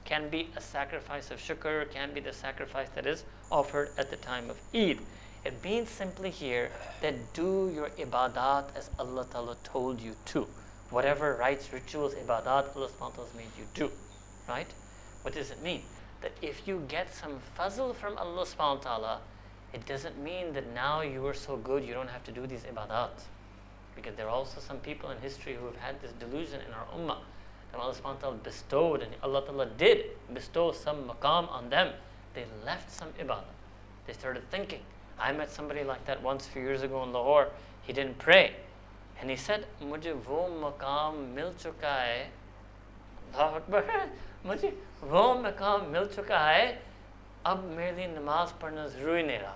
can be a sacrifice of shukr, can be the sacrifice that is offered at the time of Eid. It means simply here that do your ibadat as Allah Ta'ala told you to. Whatever rites, rituals, ibadat Allah subhanahu wa ta'ala has made you do. Right? What does it mean? That if you get some fazl from Allah subhanahu wa ta'ala, it doesn't mean that now you are so good you don't have to do these ibadat. Because there are also some people in history who have had this delusion in our ummah. And Allah subhanahu wa ta'ala bestowed, and Allah Ta'ala did bestow some maqam on them. They left some ibadah. They started thinking. I met somebody like that once a few years ago in Lahore. He didn't pray. And he said, Mujhe wo maqam mil chuka hai. Allahu Akbar. Mujhe wo maqam mil chuka hai. Ab mere liye namaz padhna zaruri nahi raha.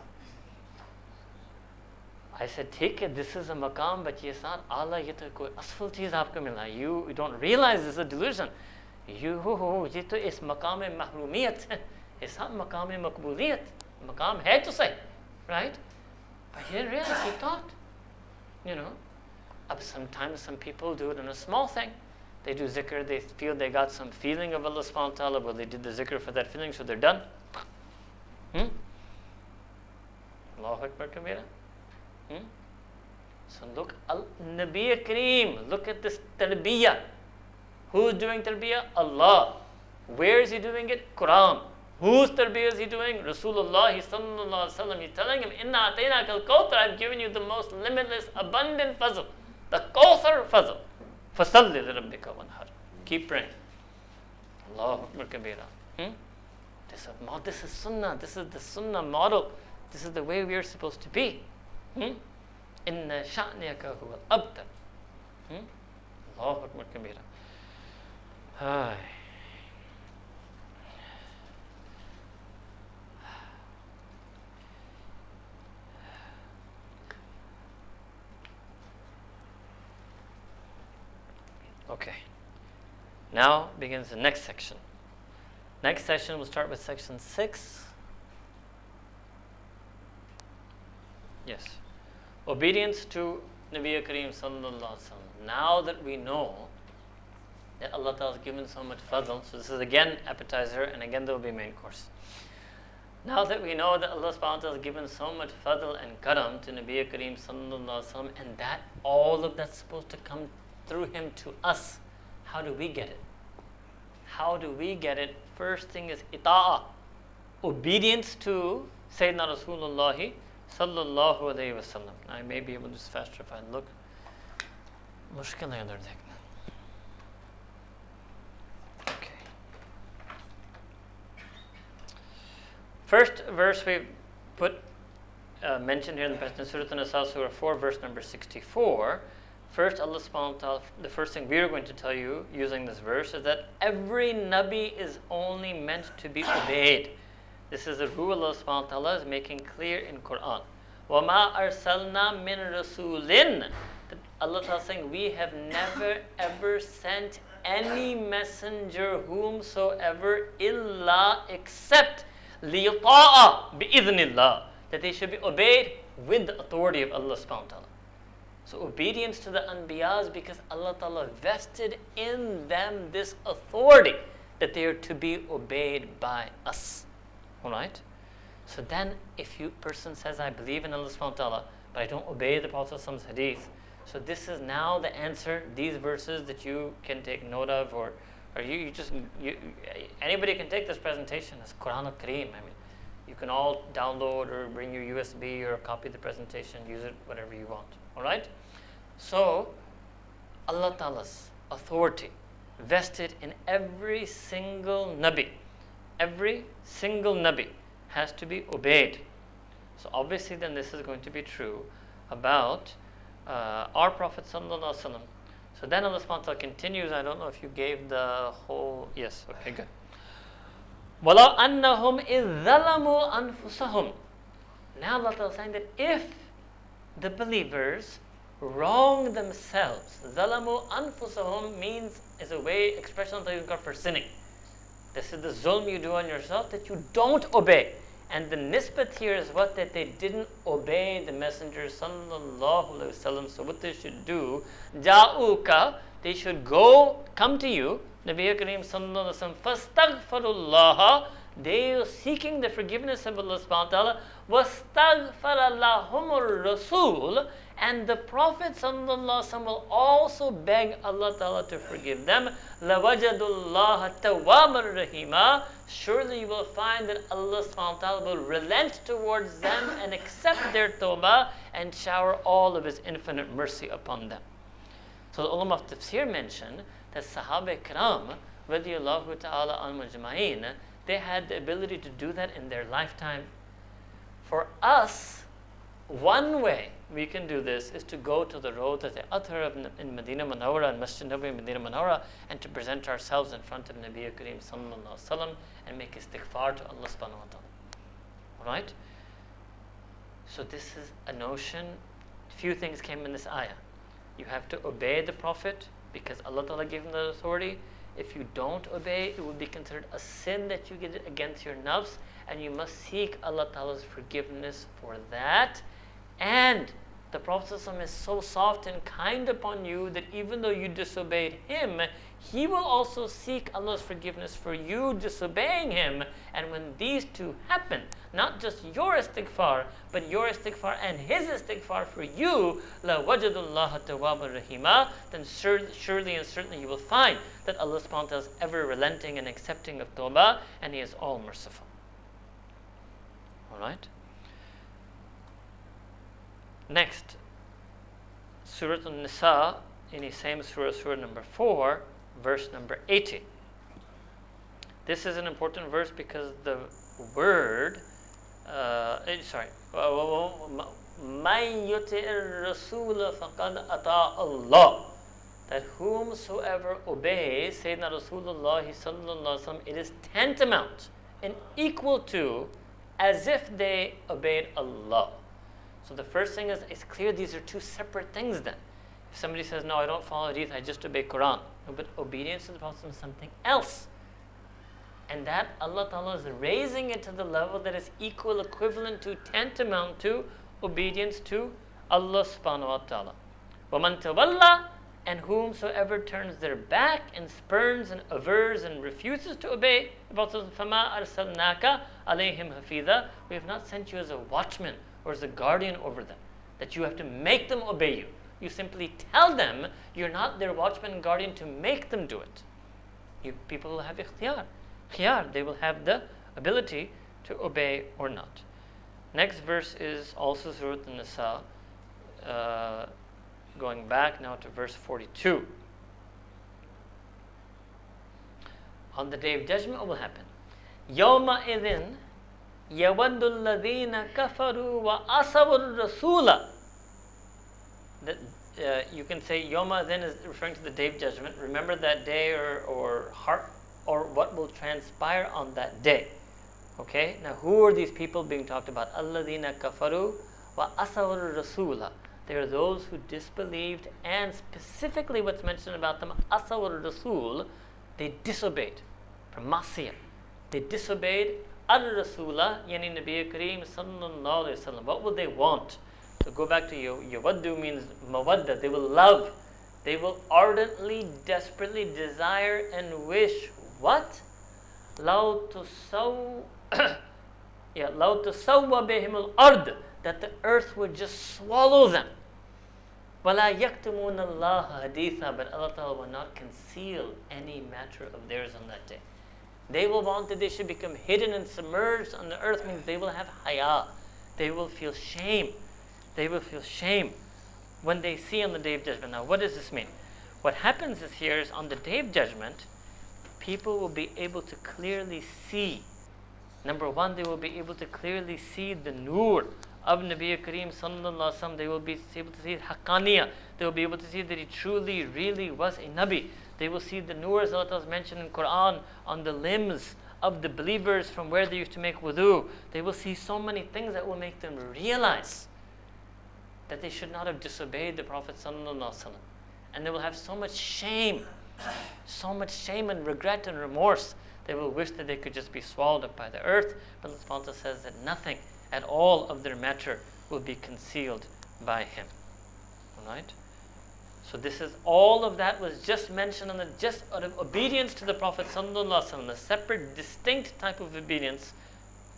I said, ठीक है, this is a maqam, but ये साथ आला, ये तो कोई असफल चीज़ आपको मिला. You don't realize this is a delusion. ये तो इस मकाम में महरूमियत है, ये साथ मकाम में मकबूलियत, मकाम है तो सही, right? But he didn't realize, he thought, sometimes some people do it in a small thing. They do zikr, they feel they got some feeling of Allah subhanahu wa ta'ala, well, they did the zikr for that feeling, so they're done. Allahu Akbar kabira. So look, Nabi Kareem, look at this tarbiyah. Who's doing tarbiyah? Allah. Where is he doing it? Quran. Whose tarbiyah is he doing? Rasulullah sallallahu alaihi wasallam. He's telling him, Inna atayna kal kawthar, I've given you the most limitless, abundant fazl. The kawthar fazl. Fasalli li rabbika wanhar. Keep praying. Allahu Akbar kabira. This is sunnah. This is the sunnah model. This is the way we are supposed to be. Inna sha'niyaka huwa al-abtar. Allahu Akbar kabira. Okay. Now begins the next section. Next section, we'll start with section 6. Yes. Obedience to Nabi Kareem sallallahu alaihi wasallam. Now that we know that Allah Ta'ala has given so much fadl, so this is again appetizer, and again there will be main course. Now that we know that Allah subhanahu wa ta'ala has given so much fadl and karam to Nabi Kareem sallallahu alaihi wasallam, and that all of that's supposed to come through him to us, how do we get it? How do we get it? First thing is ita'ah, obedience to Sayyidina Rasulullah sallallahu alayhi wa sallam. I may be able to just faster if I look. Mushkil hai udhar dekhna. Okay. First verse we mentioned here in the passage, Surah An-Nisa, Surah 4, verse number 64. First, Allah subhanahu wa ta'ala, the first thing we are going to tell you using this verse is that every Nabi is only meant to be obeyed. This is a rule Allah subhanahu wa ta'ala is making clear in Quran. وَمَا أَرْسَلْنَا مِن رَسُولٍ. Allah ta'ala is saying, we have never ever sent any messenger whomsoever illa except لِيُطَاعَ بِإِذْنِ اللَّهِ, that they should be obeyed with the authority of Allah subhanahu wa ta'ala. So obedience to the Anbiyas because Allah Ta'ala vested in them this authority that they are to be obeyed by us. Alright? So then if you person says, I believe in Allah subhanahu wa ta'ala, but I don't obey the Prophet's hadith, so this is now the answer, these verses that you can take note of, or anybody can take this presentation as Quran al-Kareem. I mean, you can all download or bring your USB or copy the presentation, use it whatever you want. Alright? So, Allah Ta'ala's authority vested in every single Nabi. Every single Nabi has to be obeyed. So obviously then this is going to be true about our Prophet Sallallahu Alaihi Wasallam. So then Allah subhanahu wa ta'ala continues. I don't know if you gave the whole, yes, okay, good. وَلَوْ أَنَّهُمْ إِذْ ظَلَمُوا أَنفُسَهُمْ. Now Allah Ta'ala is saying that if the believers wrong themselves, ظَلَمُوا أَنفُسَهُمْ means, is a way, expression that you've got for sinning. This is the zulm you do on yourself, that you don't obey. And the nisbat here is what? That they didn't obey the Messenger sallallahu alaihi wasallam. So what they should do, ja'uka, they should come to you, Nabi Kareem sallallahu alaihi wasallam, fastaghfirullah, they are seeking the forgiveness of Allah subhanahu wa ta'ala, wastaghfara lahumur rasul, and the Prophet sallallahu alaihi wasallam will also beg Allah ta'ala to forgive them. Lawajadullah tawwabar rahima, surely you will find that Allah subhanahu wa ta'ala will relent towards them and accept their tawbah and shower all of His infinite mercy upon them. So the ulama of tafsir mention that Sahaba Ikram radiyallahu ta'ala anhum ajma'in, they had the ability to do that in their lifetime. For us, one way we can do this is to go to the road that the Athar in Medina Munawwara and Masjid Nabawi in Medina Munawwara, and to present ourselves in front of Nabi Kareem sallallahu alaihi wasallam and make istighfar to Allah subhanahu wa ta'ala. Alright? So this is a notion. Few things came in this ayah. You have to obey the Prophet because Allah ta'ala gave him the authority. If you don't obey, it will be considered a sin that you did against your nafs, and you must seek Allah ta'ala's forgiveness for that. And the Prophet ﷺ is so soft and kind upon you that even though you disobeyed him, he will also seek Allah's forgiveness for you disobeying him. And when these two happen, not just your istighfar, but your istighfar and his istighfar for you, la wajadullah tawwaba rahima, then surely and certainly you will find that Allah subhanahu wa ta'ala is ever relenting and accepting of tawbah, and he is all merciful. Alright? Next, Surah An-Nisa, in the same surah, surah number 4, verse number 80. This is an important verse because the word, مَنْ يُطِعِ الرَّسُولَ فَقَدْ أَطَاعَ اللَّهَ, that whomsoever obeys Sayyidina Rasulullah sallallahu alaihi wasallam, it is tantamount and equal to as if they obeyed Allah. So the first thing is, it's clear these are two separate things then. If somebody says, no, I don't follow hadith, I just obey Quran. No, but obedience to the Prophet is something else. And that Allah Ta'ala is raising it to the level that is equal, equivalent to, tantamount to obedience to Allah subhanahu wa ta'ala. وَمَنْ تَوَلَّى, and whomsoever turns their back and spurns and avers and refuses to obey, the Prophet says, فَمَا أَرْسَلْنَاكَ عَلَيْهِمْ حَفِيظًا, we have not sent you as a watchman or as a guardian over them, that you have to make them obey you. You simply tell them you're not their watchman and guardian to make them do it. People will have ikhtiyar. They will have the ability to obey or not. Next verse is also Surah An-Nisa, going back now to verse 42. On the day of judgment, what will happen? يَوْمَ إِذٍ يَوَدُّ الَّذِينَ كَفَرُوا وَأَصَوُوا الرَّسُولَ. You can say Yoma then is referring to the day of judgment. Remember that day or what will transpire on that day. Okay? Now who are these people being talked about? Alladhina kafaru wa asawar rasula. They are those who disbelieved, and specifically what's mentioned about them, asawar rasul, they disobeyed. From masiyah. They disobeyed al-rasula, yani Nabi Kareem sallallahu alayhi wa sallam. What will they want? So go back to yawaddu means mawadda. They will love. They will ardently, desperately desire and wish what? Law tusawwa bihim al-ard, that the earth would just swallow them. وَلَا يَكْتُمُونَ اللَّهَ حَدِيثًا, but Allah Ta'ala will not conceal any matter of theirs on that day. They will want that they should become hidden and submerged on the earth, means they will have haya. They will feel shame. They will feel shame when they see on the day of judgment. Now, what does this mean? What happens is here is on the day of judgment, people will be able to clearly see. Number one, they will be able to clearly see the nur of Nabi Kareem sallallahu alaihi wasallam. They will be able to see haqqaniya. They will be able to see that he truly, really was a Nabi. They will see the nur, as Allah has mentioned in Quran, on the limbs of the believers from where they used to make wudu. They will see so many things that will make them realize that they should not have disobeyed the Prophet sallallahu alaihi wasallam. And they will have so much shame and regret and remorse. They will wish that they could just be swallowed up by the earth. But Allah subhanahu wa ta'ala says that nothing at all of their matter will be concealed by him. Alright? So this is all of that was just mentioned on the just out of obedience to the Prophet sallallahu alaihi wasallam, a separate, distinct type of obedience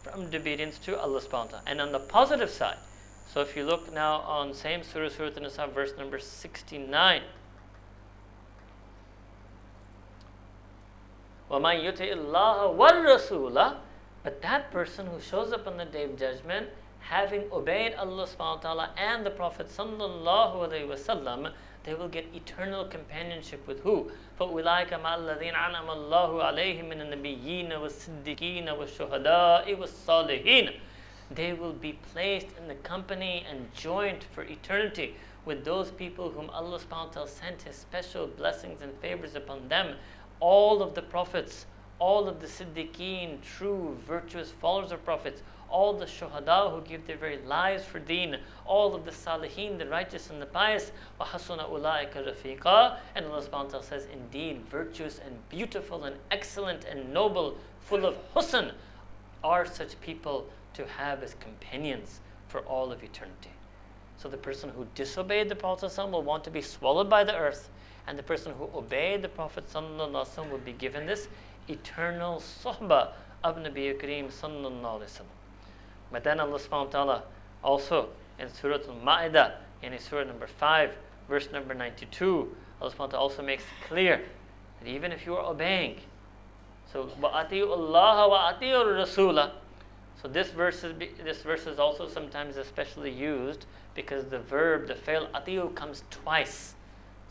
from obedience to Allah subhanahu wa ta'ala. And on the positive side, so if you look now on same surah, Surah An-Nisa, verse number 69. وَمَنْ يُطِعِ اللَّهَ وَالرَّسُولَ. But that person who shows up on the Day of Judgment, having obeyed Allah subhanahu wa ta'ala and the Prophet sallallahu alaihi wasallam, they will get eternal companionship with who? فَأُولَٰئِكَ مَعَ الَّذِينَ أَنْعَمَ اللَّهُ عَلَيْهِم مِّنَ النَّبِيِّينَ وَالصِّدِّيقِينَ وَالشُّهَدَاءِ وَالصَّالِحِينَ. They will be placed in the company and joined for eternity with those people whom Allah subhanahu wa ta'ala sent His special blessings and favors upon them. All of the prophets, all of the siddiqeen, true, virtuous followers of prophets, all the shuhada who give their very lives for deen, all of the salihin, the righteous and the pious, وَحَسُنَ أُولَٰئِكَ رَفِيقًا. And Allah subhanahu wa ta'ala says, indeed, virtuous and beautiful and excellent and noble, full of husn, are such people to have as companions for all of eternity. So the person who disobeyed the Prophet ﷺ will want to be swallowed by the earth, and the person who obeyed the Prophet ﷺ will be given this eternal suhbah of Nabi Kareem sallallahu alaihi wasallam. But then Allah subhanahu wa ta'ala also in Surah Al-Ma'idah, in Surah number 5, verse number 92, Allah subhanahu wa ta'ala also makes it clear that even if you are obeying, so وَأَطِيعُوا اللَّهَ وَأَطِيعُوا الرَّسُولَ. So this verse is also sometimes especially used because the verb, the fail atiu, comes twice.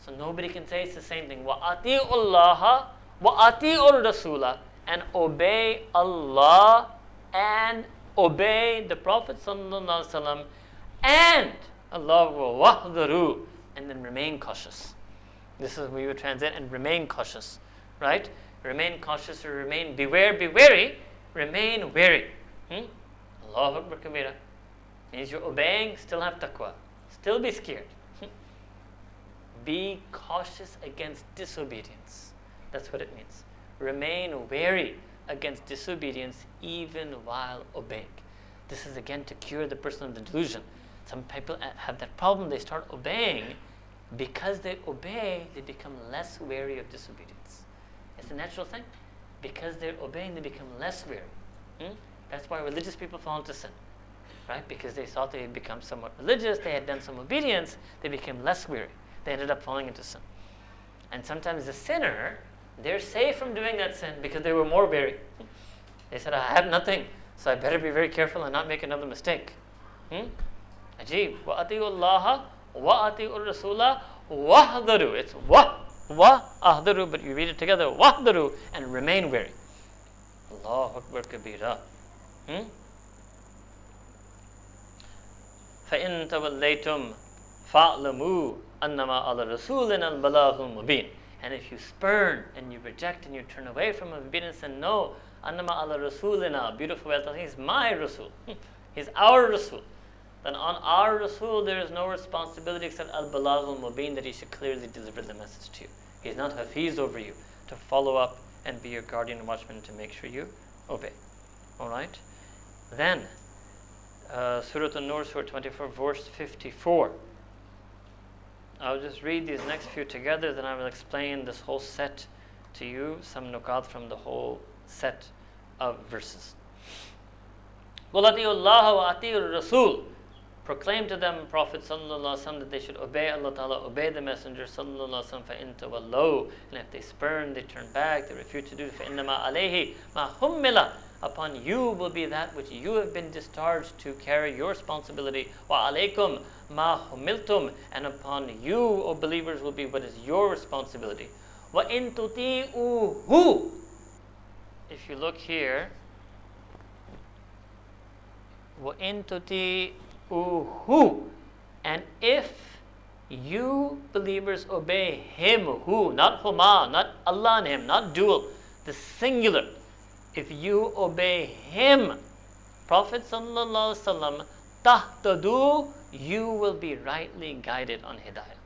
So nobody can say it's the same thing. وَأَطِيعُوا اللَّهَ وَأَطِيعُوا الرَّسُولَ. And obey Allah and obey the Prophet sallallahu alaihi wasallam, and Allah wahdaru, and then remain cautious. This is what we would translate, and remain cautious, right? Remain cautious or remain beware, be wary, remain wary. Allahu Akbar Kabira. Means you're obeying, still have taqwa, still be scared. Be cautious against disobedience. That's what it means. Remain wary against disobedience even while obeying. This is again to cure the person of the delusion. Some people have that problem. They start obeying. Because they obey, they become less wary of disobedience. It's a natural thing. Because they're obeying, they become less wary. That's why religious people fall into sin, right? Because they thought they had become somewhat religious, they had done some obedience, they became less wary. They ended up falling into sin. And sometimes the sinner, they're safe from doing that sin because they were more wary. They said, I have nothing, so I better be very careful and not make another mistake. Ajib. وَأَطِيعُوا اللَّهَ وَأَطِيعُوا الرَّسُولَ وَاحْذَرُوا. It's wa-ahdaru, but you read it together, wahdaru, and remain wary. Allahu Akbar Kabira. فَإِن تَوَلَّيْتُمْ فَاعْلَمُوا أَنَّمَا عَلَى رَسُولِنَا الْبَلَاغُ الْمُبِينُ. And if you spurn and you reject and you turn away from obedience and know, أَنَّمَا عَلَى رَسُولِنَا, beautiful way of telling, he's my Rasul, he's our Rasul, then on our Rasul there is no responsibility except al-balagh al-mubin, that he should clearly deliver the message to you. He's not hafiz over you to follow up and be your guardian and watchman to make sure you obey. Alright? Then, Surah An-Nur, Surah 24, verse 54. I'll just read these next few together, then I will explain this whole set to you, some nukat from the whole set of verses. قُلْ أَطِيعُوا اللَّهَ وَأَطِيعُوا الرَّسُولَ. Proclaim to them, Prophet sallallahu alaihi wasallam, that they should obey Allah Ta'ala, obey the Messenger sallallahu alaihi wasallam. فَإِن تَوَلَّوْا. And if they spurn, they turn back, they refuse to do it, فَإِنَّمَا عَلَيْهِ مَا حُمِّلَ. Upon you will be that which you have been discharged to carry your responsibility. وَعَلَيْكُمْ مَا حُمِّلْتُمْ. And upon you, O believers, will be what is your responsibility. وَإِن تُطِيعُوهُ. If you look here, وَإِن تُطِيعُوهُ. And if you believers obey him, who, not huma, not Allah and him, not dual, the singular. If you obey him, Prophet sallallahu alaihi wasallam, tahtadu, you will be rightly guided on hidayah.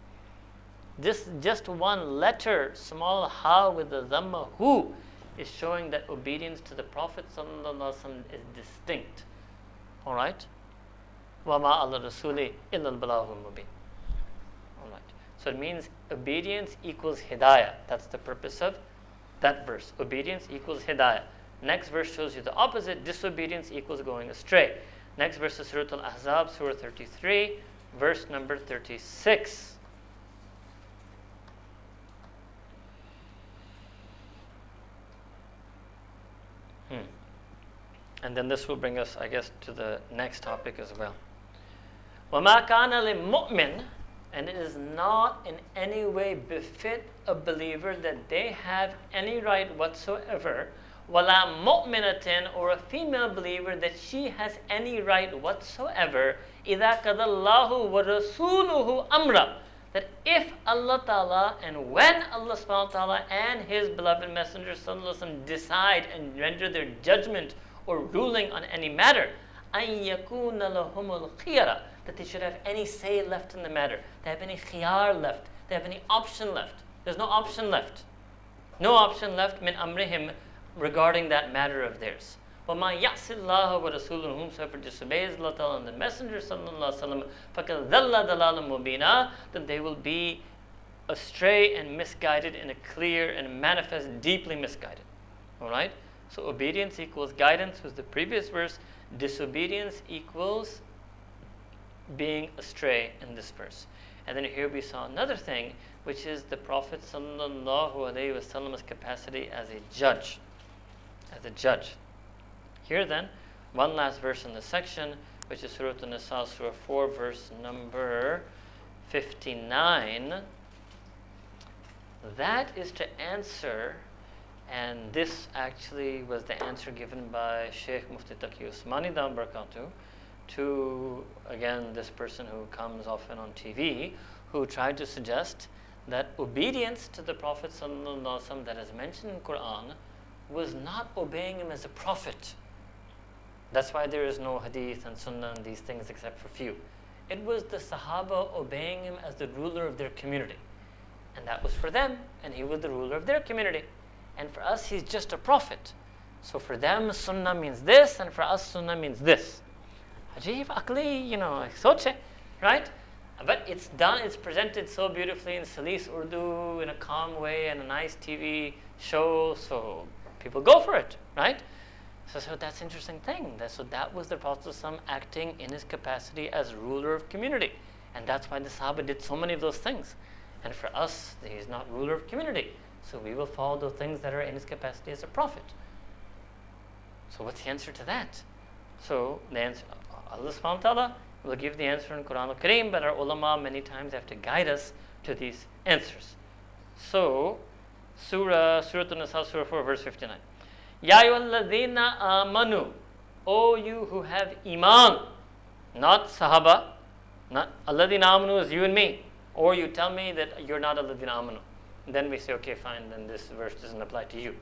This just one letter, small ha with the dhamma hu, is showing that obedience to the Prophet sallallahu alaihi wasallam is distinct. All right. وَمَا عَلَى الرَّسُولِ إِلَّا الْبَلَاغُ الْمُبِينُ. All right. So it means obedience equals hidayah. That's the purpose of that verse. Obedience equals hidayah. Next verse shows you the opposite. Disobedience equals going astray. Next verse is Surah Al-Ahzab, Surah 33, verse number 36. And then this will bring us, I guess, to the next topic as well. وَمَا كَانَ لِلْمُؤْمِنِ, and it is not in any way befit a believer that they have any right whatsoever, وَلَا مُؤْمِنَةٍ, or a female believer that she has any right whatsoever, إِذَا قَضَى اللَّهُ وَرَسُولُهُ أَمْرًا, that if Allah Ta'ala and when Allah Subhanahu wa Ta'ala and His beloved Messenger Sallallahu Alaihi Wasallam decide and render their judgment or ruling on any matter, أَن يَكُونَ لَهُمُ الْخِيَرَةُ, that they should have any say left in the matter, they have any khiyar left, they have any option left. There's no option left. No option left min amrihim, regarding that matter of theirs. وَمَا يَعْصِ اللَّهَ وَرَسُولُهُ, whomsoever disobeys Allah Ta'ala and the Messenger Sallallahu Alaihi Wasallam, فَقَدْ ضَلَّ ضَلَالًا مُبِينًا, then they will be astray and misguided in a clear and manifest, deeply misguided. Alright? So obedience equals guidance was the previous verse. Disobedience equals being astray in this verse. And then here we saw another thing, which is the Prophet Sallallahu Alaihi Wasallam's capacity as a judge. As a judge. Here then, one last verse in the section, which is Surah An-Nisa, Surah 4, verse number 59. That is to answer, and this actually was the answer given by Sheikh Mufti Taqi Usmani Dam Barakatuh to, again, this person who comes often on TV, who tried to suggest that obedience to the Prophet ﷺ that is mentioned in Quran was not obeying him as a prophet. That's why there is no hadith and sunnah and these things except for few. It was the Sahaba obeying him as the ruler of their community. And that was for them, and he was the ruler of their community. And for us, he's just a prophet. So for them, sunnah means this, and for us, sunnah means this. Ajib, akli, soche, right? But it's done, it's presented so beautifully in Salis Urdu, in a calm way, and a nice TV show, so people go for it, right? So that's an interesting thing. So that was the Prophet ﷺ acting in his capacity as ruler of community. And that's why the Sahaba did so many of those things. And for us, he's not ruler of community. So we will follow the things that are in his capacity as a prophet. So what's the answer to that? So the answer, Allah subhanahu wa ta'ala will give the answer in Quran al-Kareem, but our ulama many times have to guide us to these answers. So, Surah An-Nisa, Surah 4, verse 59. Ya ayyuhalladhina amanu, O you who have iman, not sahaba, not alladhina amanu is you and me, or you tell me that you're not alladhina amanu. Then we say, okay, fine, then this verse doesn't apply to you,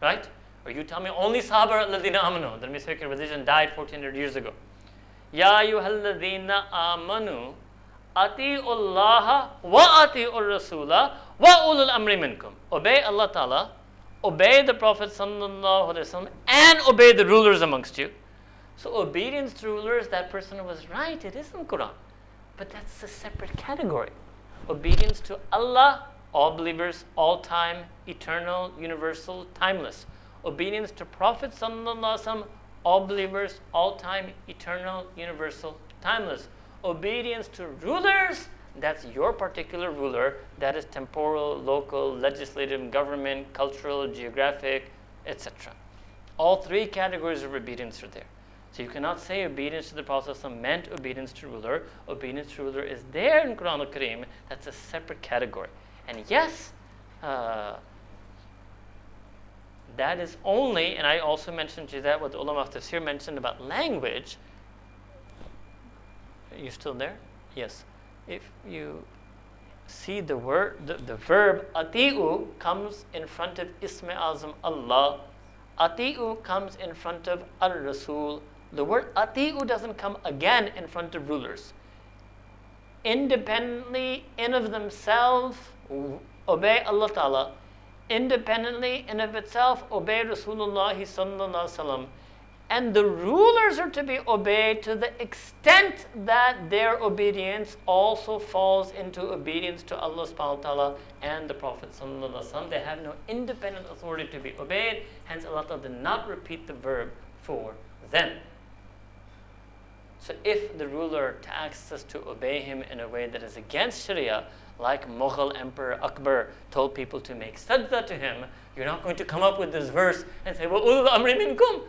right? Or you tell me only sahaba are alladhina amanu. Then we say, okay, religion died 1400 years ago. Ya ayyuhalladhina amanu, ati'ullaha wa ati'ur rasula wa ulul amri minkum. Obey Allah Ta'ala, obey the Prophet Sallallahu Alaihi Wasallam, and obey the rulers amongst you. So obedience to rulers, that person was right, it is in Quran. But that's a separate category. Obedience to Allah, all believers, all time, eternal, universal, timeless. Obedience to Prophet Sallallahu Alaihi Wasallam, all believers, all time, eternal, universal, timeless. Obedience to rulers, that's your particular ruler, that is temporal, local, legislative, government, cultural, geographic, etc. All three categories of obedience are there. So you cannot say obedience to the Prophet ﷺ meant obedience to ruler. Obedience to ruler is there in Quran al-Kareem. That's a separate category. And yes, that is only, and I also mentioned to you that what the ulama of tafsir mentioned about language. Are you still there? Yes. If you see the word, the verb ati'u comes in front of Ism Azam Allah. Ati'u comes in front of Ar-Rasul. The word ati'u doesn't come again in front of rulers. Independently, in of themselves, obey Allah Ta'ala. Independently, in of itself, obey Rasulullah Sallallahu Alaihi Wasallam. And the rulers are to be obeyed to the extent that their obedience also falls into obedience to Allah subhanahu wa ta'ala and the Prophet sallallahu alaihi wasallam. They have no independent authority to be obeyed. Hence Allah Ta'ala did not repeat the verb for them. So if the ruler asks us to obey him in a way that is against Sharia, like Mughal Emperor Akbar told people to make sajda to him, you're not going to come up with this verse and say, well, ulul amri minkum.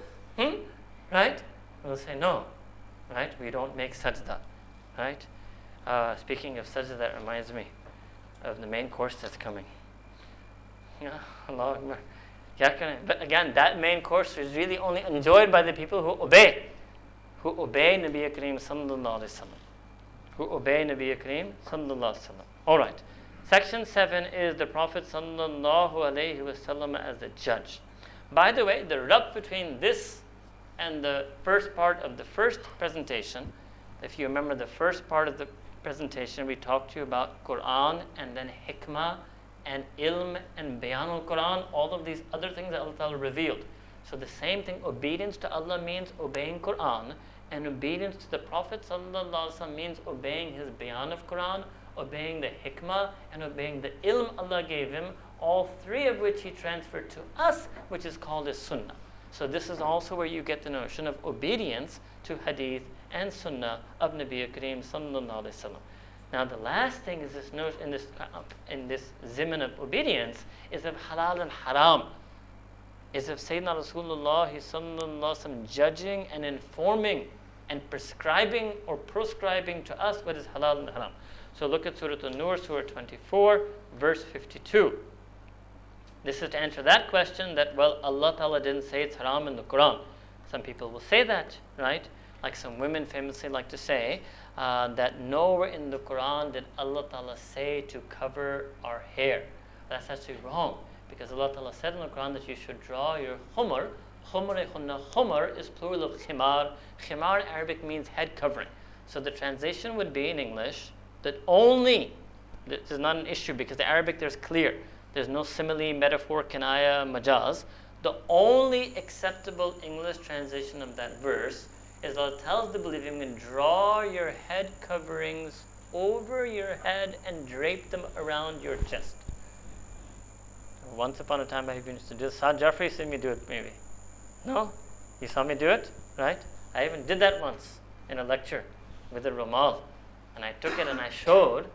Right? We'll say no. Right? We don't make sajda. Right? Speaking of sajda, that reminds me of the main course that's coming. Yeah, Allah Akbar. But again, that main course is really only enjoyed by the people who obey. Who obey Nabi Kareem sallallahu alaihi wasallam. Who obey Nabi Kareem sallallahu alaihi wasallam. All right. Section 7 is the Prophet sallallahu alaihi wasallam as the judge. By the way, the rub between this and the first part of the first presentation, if you remember the first part of the presentation, we talked to you about Quran and then hikmah and ilm and bayan al-Quran, all of these other things that Allah Ta'ala revealed. So the same thing, obedience to Allah means obeying Quran, and obedience to the Prophet sallallahu alaihi wasallam means obeying his bayan of Quran, obeying the hikmah, and obeying the ilm Allah gave him, all three of which he transferred to us, which is called as Sunnah. So this is also where you get the notion of obedience to hadith and Sunnah of Nabi Kareem sallallahu alaihi wasallam. Now the last thing is this notion in this zimun of obedience is of halal and haram. Is of Sayyidina Rasulullah sallallahu alaihi wasallam judging and informing and prescribing or proscribing to us what is halal and haram. So look at Surah An-Nur, Surah 24, verse 52. This is to answer that question that, well, Allah Ta'ala didn't say it's haram in the Quran. Some people will say that, right? Like some women famously like to say that nowhere in the Quran did Allah Ta'ala say to cover our hair. That's actually wrong, because Allah Ta'ala said in the Quran that you should draw your humar. Humar is plural of khimar. Khimar in Arabic means head covering. So the translation would be in English that only, this is not an issue because the Arabic there's clear. There's no simile, metaphor, kinaya, majaz. The only acceptable English translation of that verse is Allah tells the believing women, draw your head coverings over your head and drape them around your chest. Once upon a time I used to do this. Saad Jafri said me do it maybe. No? You saw me do it? Right? I even did that once in a lecture with a rumal. And I took it and I showed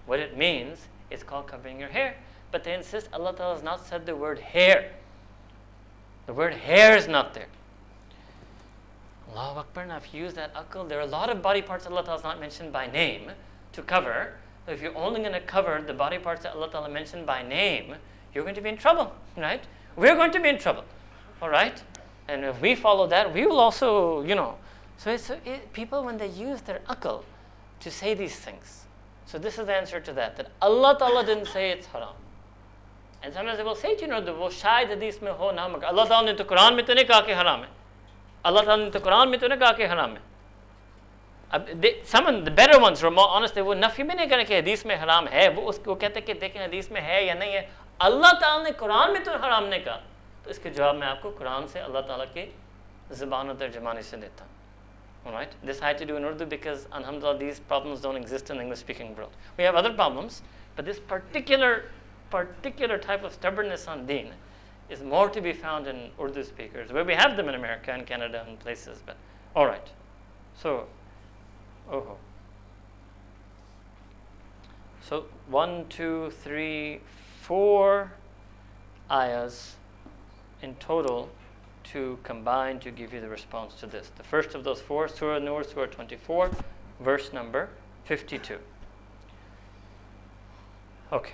what it means. It's called covering your hair. But they insist Allah Ta'ala has not said the word hair. The word hair is not there. Allahu Akbar. Now if you use that akal, there are a lot of body parts Allah Ta'ala has not mentioned by name to cover. So if you're only going to cover the body parts that Allah Ta'ala mentioned by name, you're going to be in trouble, right? We're going to be in trouble, all right? And if we follow that, we will also, So people, when they use their akal to say these things, so this is the answer to that Allah Ta'ala didn't say it's haram. And sometimes they will say, the wo shayad hadith mein ho na magar. Allah Ta'ala ne to Quran mein to nahi kaha ke haram hai. Allah Ta'ala ne to Quran mein to nahi kaha ke haram hai. Some of the better ones who are more honest, they will nafi mein nahi kare ki hadith mein haram hai. वो कहते कि देखें hadith में है या नहीं है. Allah Ta'ala ने कुरान में तो हराम ने कहा. तो इसके जवाब मैं आपको कुरान से अल्लाह ताला के ज़बान और तर्जुमानी से देता हूँ. All right? This I had to do in Urdu because, alhamdulillah, these problems don't exist in the English-speaking world. We have other problems, but this particular type of stubbornness on deen is more to be found in Urdu speakers, where we have them in America and Canada and places. But all right. So, So 1, 2, 3, 4 ayahs in total to combine to give you the response to this. The first of those 4, Surah Nur, Surah 24, verse number 52. Okay.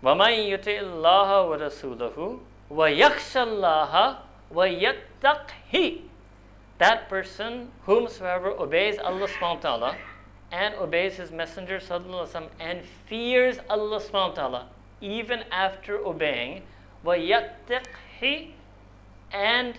وَمَن يُطِعِ اللَّهَ وَرَسُولَهُ وَيَخْشَ اللَّهَ وَيَتَّقْهِ. That person, whomsoever obeys Allah subhanahu wa ta'ala and obeys his messenger sallallahu alaihi wasallam and fears Allah subhanahu wa ta'ala even after obeying, وَيَتَّقْهِ, and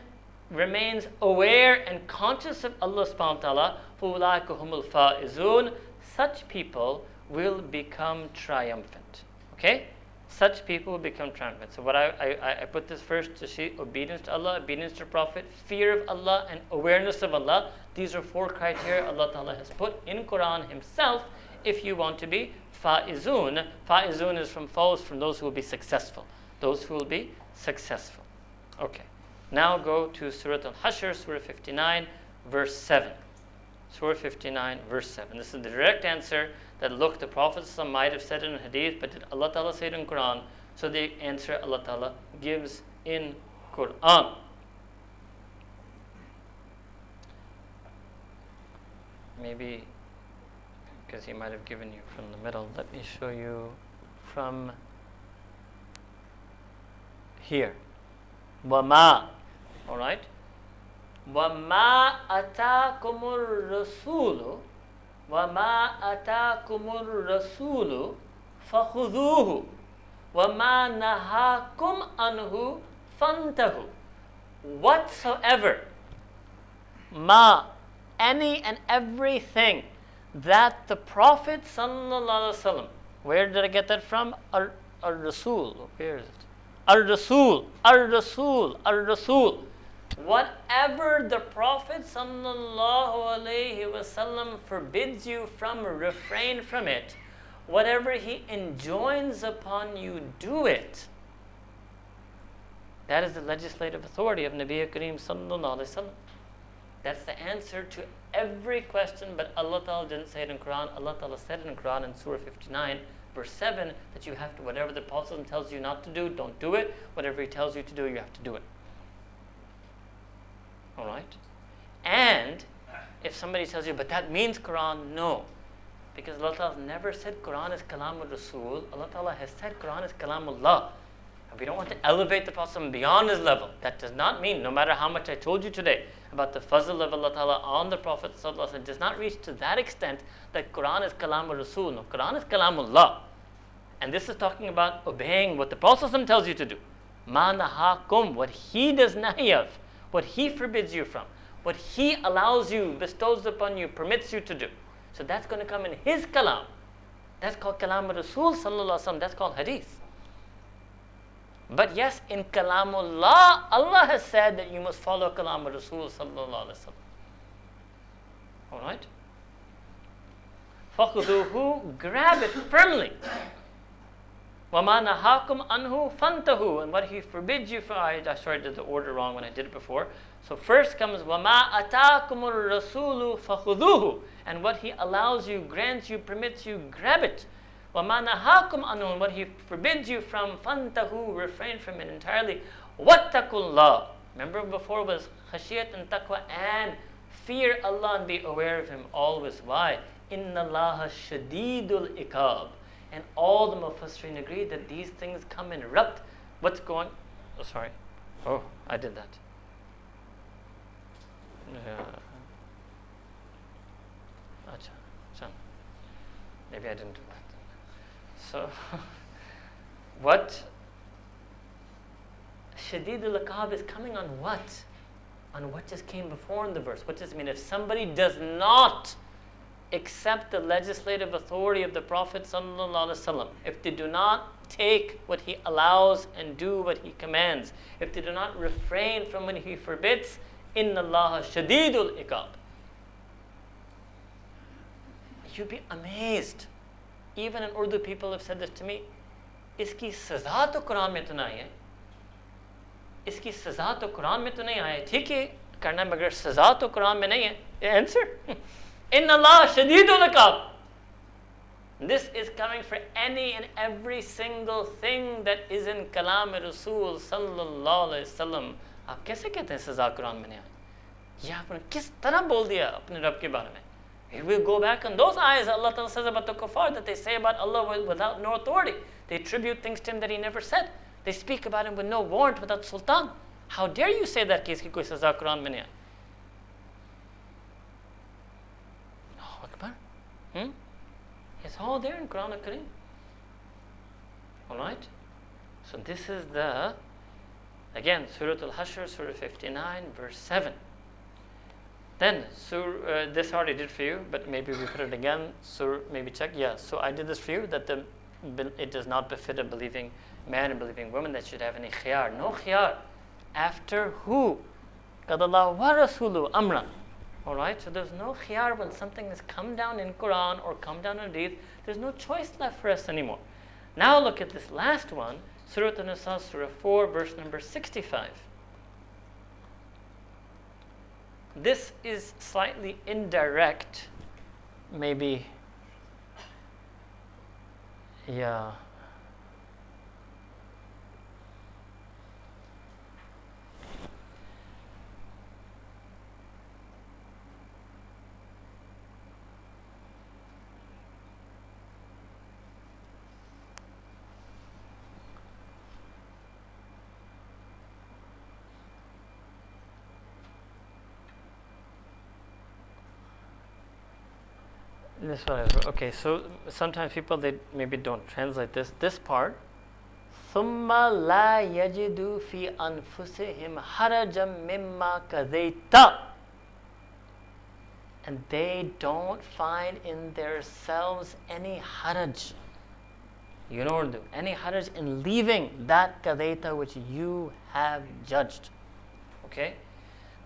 remains aware and conscious of Allah subhanahu wa ta'ala, فَأُولَٰئِكَ هُمُ الْفَائِزُونَ. Such people will become triumphant. Okay? such people will become triumphant. So what I put this first to see obedience to Allah, obedience to Prophet, fear of Allah, and awareness of Allah. These are 4 criteria Allah Ta'ala has put in Quran Himself if you want to be faizun. Faizun is from fawz, from those who will be successful. Those who will be successful. Okay. Now go to Surah Al-Hashr, Surah 59, verse 7. Surah 59, verse 7. This is the direct answer that, look, the Prophet might have said it in Hadith, but did Allah Ta'ala say it in Quran? So the answer Allah Ta'ala gives in Quran. Maybe because He might have given you from the middle. Let me show you from here. Wama. Alright? وَمَا أَتَاكُمُ الرَّسُولُ وَمَا أَتَاكُمُ الرَّسُولُ فَخُذُوهُ وَمَا نَهَاكُمْ عَنْهُ فَانْتَهُ. Whatsoever, ma, any and everything that the Prophet sallallahu alaihi wasallam, where did I get that from? Ar-Rasul. Where is it? Ar-Rasul, Ar-Rasul, Ar-Rasul. Whatever the Prophet sallallahu alaihi wasallam forbids you from, refrain from it. Whatever he enjoins upon you, do it. That is the legislative authority of Nabi Kareem sallallahu alaihi wasallam. That's the answer to every question, but Allah Ta'ala didn't say it in Quran. Allah Ta'ala said it in Quran in Surah 59, verse 7, that you have to, whatever the Prophet tells you not to do, don't do it. Whatever he tells you to do, you have to do it. Alright? And if somebody tells you, but that means Quran, no. Because Allah Ta'ala has never said Quran is Kalamul Rasul. Allah Ta'ala has said Quran is Kalamullah. And we don't want to elevate the Prophet beyond his level. That does not mean, no matter how much I told you today about the fazl of Allah Ta'ala on the Prophet, it does not reach to that extent that Quran is Kalamul Rasul. No, Quran is Kalamullah. And this is talking about obeying what the Prophet tells you to do. Ma nahakum, what he does nahi of, what he forbids you from, what he allows you, bestows upon you, permits you to do. So that's going to come in his kalam. That's called kalam Rasul sallallahu alaihi wasallam. That's called hadith. But yes, in kalamullah, Allah has said that you must follow kalam Rasul sallallahu alaihi wasallam. All right? فَخُذُوهُ, grab it firmly. وَمَا نَهَاكُمْ عَنْهُ فَانْتَهُ, and what he forbids you from, I did the order wrong when I did it before. So first comes وَمَا أَتَاكُمُ الرَّسُولُ فَخُذُوهُ, and what he allows you, grants you, permits you, grab it. وَمَا نَهَاكُمْ عَنْهُ, and what he forbids you from, فَانْتَهُ, refrain from it entirely. وَاتَّقُوا اللَّهِ, remember before was khashiyat and taqwa, and fear Allah and be aware of Him always. Why? إِنَّ اللَّهَ شَدِيدُ الْإِقَابِ. And all the Mufassirin agree that these things come and erupt. What's going? Oh, sorry. Oh, I did that. Maybe I didn't do that. So, what? Shadid al-Iqab is coming on what? On what just came before in the verse. What does it mean? If somebody does not accept the legislative authority of the Prophet sallallahu alaihi wasallam, if they do not take what he allows and do what he commands, if they do not refrain from what he forbids, inna Allah shadidul iqab. You'd be amazed. Even in Urdu, people have said this to me. Iski saza to Quran mein to nahi hai. Iski saza to Quran mein to nahi hai. Theek hai karna, magar saza to Quran mein nahi hai. Answer. Inna Allah shadidul iqab. This is coming for any and every single thing that is in Kalam Rasul sallallahu alaihi wasallam. आप कैसे कहते हैं सजा कुरान में नहीं आई? ये आपने किस तरह बोल दिया अपने रब के बारे में? Here we go back on those ayahs Allah Ta'ala says about the kuffar, that they say about Allah without no authority. They attribute things to Him that He never said. They speak about Him with no warrant, without sultan. How dare you say that कि इसकी कोई सजा कुरान में नहीं आई? It's all there in Quran al-Kareem. Alright? So this is the, again, Surah Al-Hashr, Surah 59, verse 7. Then, this I already did for you, but maybe we put it again. So maybe check. Yeah, so I did this for you, that the it does not befit a believing man and believing woman that should have any khiyar. No khiyar. After who? Qadallahu wa rasuluhu amran. Alright, so there's no khiyar when something has come down in Quran or come down in Hadith. There's no choice left for us anymore. Now look at this last one, Surah An-Nisa, Surah 4, verse number 65. This is slightly indirect, maybe, yeah. This one, okay, so sometimes people, they maybe don't translate this part. ثُمَّ لَا يَجِدُوا فِي أَنفُسِهِمْ حَرَجًا مِمَّا قَضَيْتَ. And they don't find in themselves any haraj. You know what to do. Any haraj in leaving that qadayta which you have judged. Okay?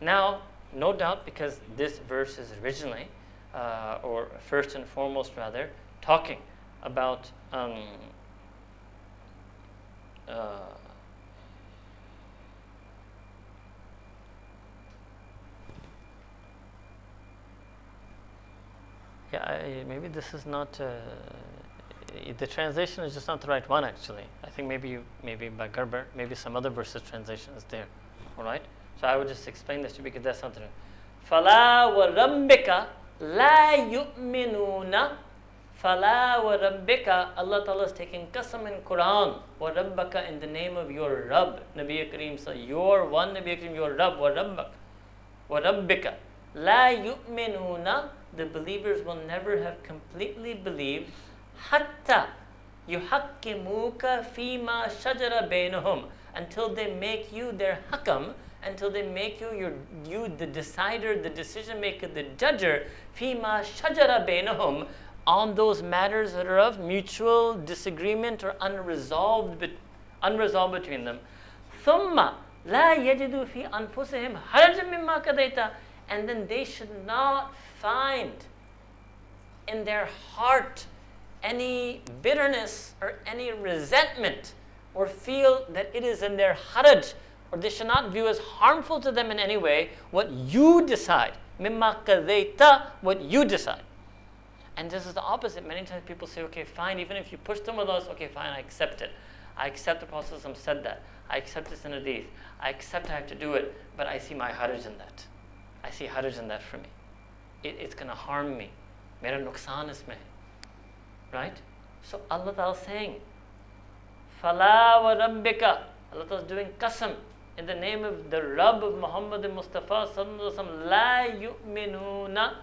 Now, no doubt, because this verse is originally, or first and foremost rather, talking about maybe this is not the translation is just not the right one actually. I think maybe by Gerber, maybe some other verses translation is there. Alright? So I would just explain this to you because that's something. فَلَا وَرَبِّكَ لَا يُؤْمِنُونَ فَلَا وَرَبِّكَ. Allah Ta'ala is taking qasam in Quran. وَرَبَّكَ, in the name of your Rabb. Nabi Kareem said, your one Nabi Kareem, your Rabb. وَرَبَّكَ وَرَبِّكَ لَا يُؤْمِنُونَ. The believers will never have completely believed حَتَّى يُحَكِّمُوكَ فِي مَا شَجَرَ بَيْنَهُمْ, until they make you their hakam, until they make you the decider, the decision maker, the judger, فِي مَا شَجَرَ بَيْنَهُمْ, on those matters that are of mutual disagreement or unresolved between them. ثُمَّ لَا يَجِدُوا فِي أَنفُسِهِمْ حَرَجًا مِمَّا قَضَيْتَ. And then they should not find in their heart any bitterness or any resentment, or feel that it is in their haraj, or they should not view as harmful to them in any way what you decide. Mimma qadayta, what you decide. And this is the opposite. Many times people say, okay, fine, even if you push them with us, okay, fine, I accept it. I accept the Prophet said that. I accept this in hadith. I accept I have to do it, but I see my haraj in that. I see haraj in that for me. It's going to harm me. Mera nuksan isme hai. Right? So Allah Ta'ala is saying, Fala wa rabbika. Allah Ta'ala is doing qasam in the name of the Rabb of Muhammad Mustafa Sallallahu Alaihi Wasallam. La yu'minuna.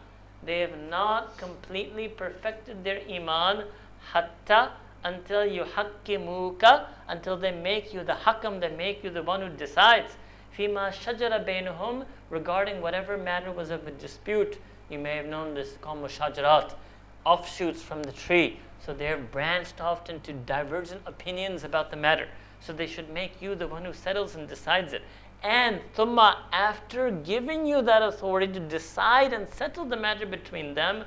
They have not completely perfected their iman. Hatta, until yuhakkimuka, until they make you the hakam, they make you the one who decides. Fima shajara bainahum, regarding whatever matter was of a dispute. You may have known this called mushajarat, offshoots from the tree. So they're branched off into divergent opinions about the matter. So they should make you the one who settles and decides it. And thumma, after giving you that authority to decide and settle the matter between them,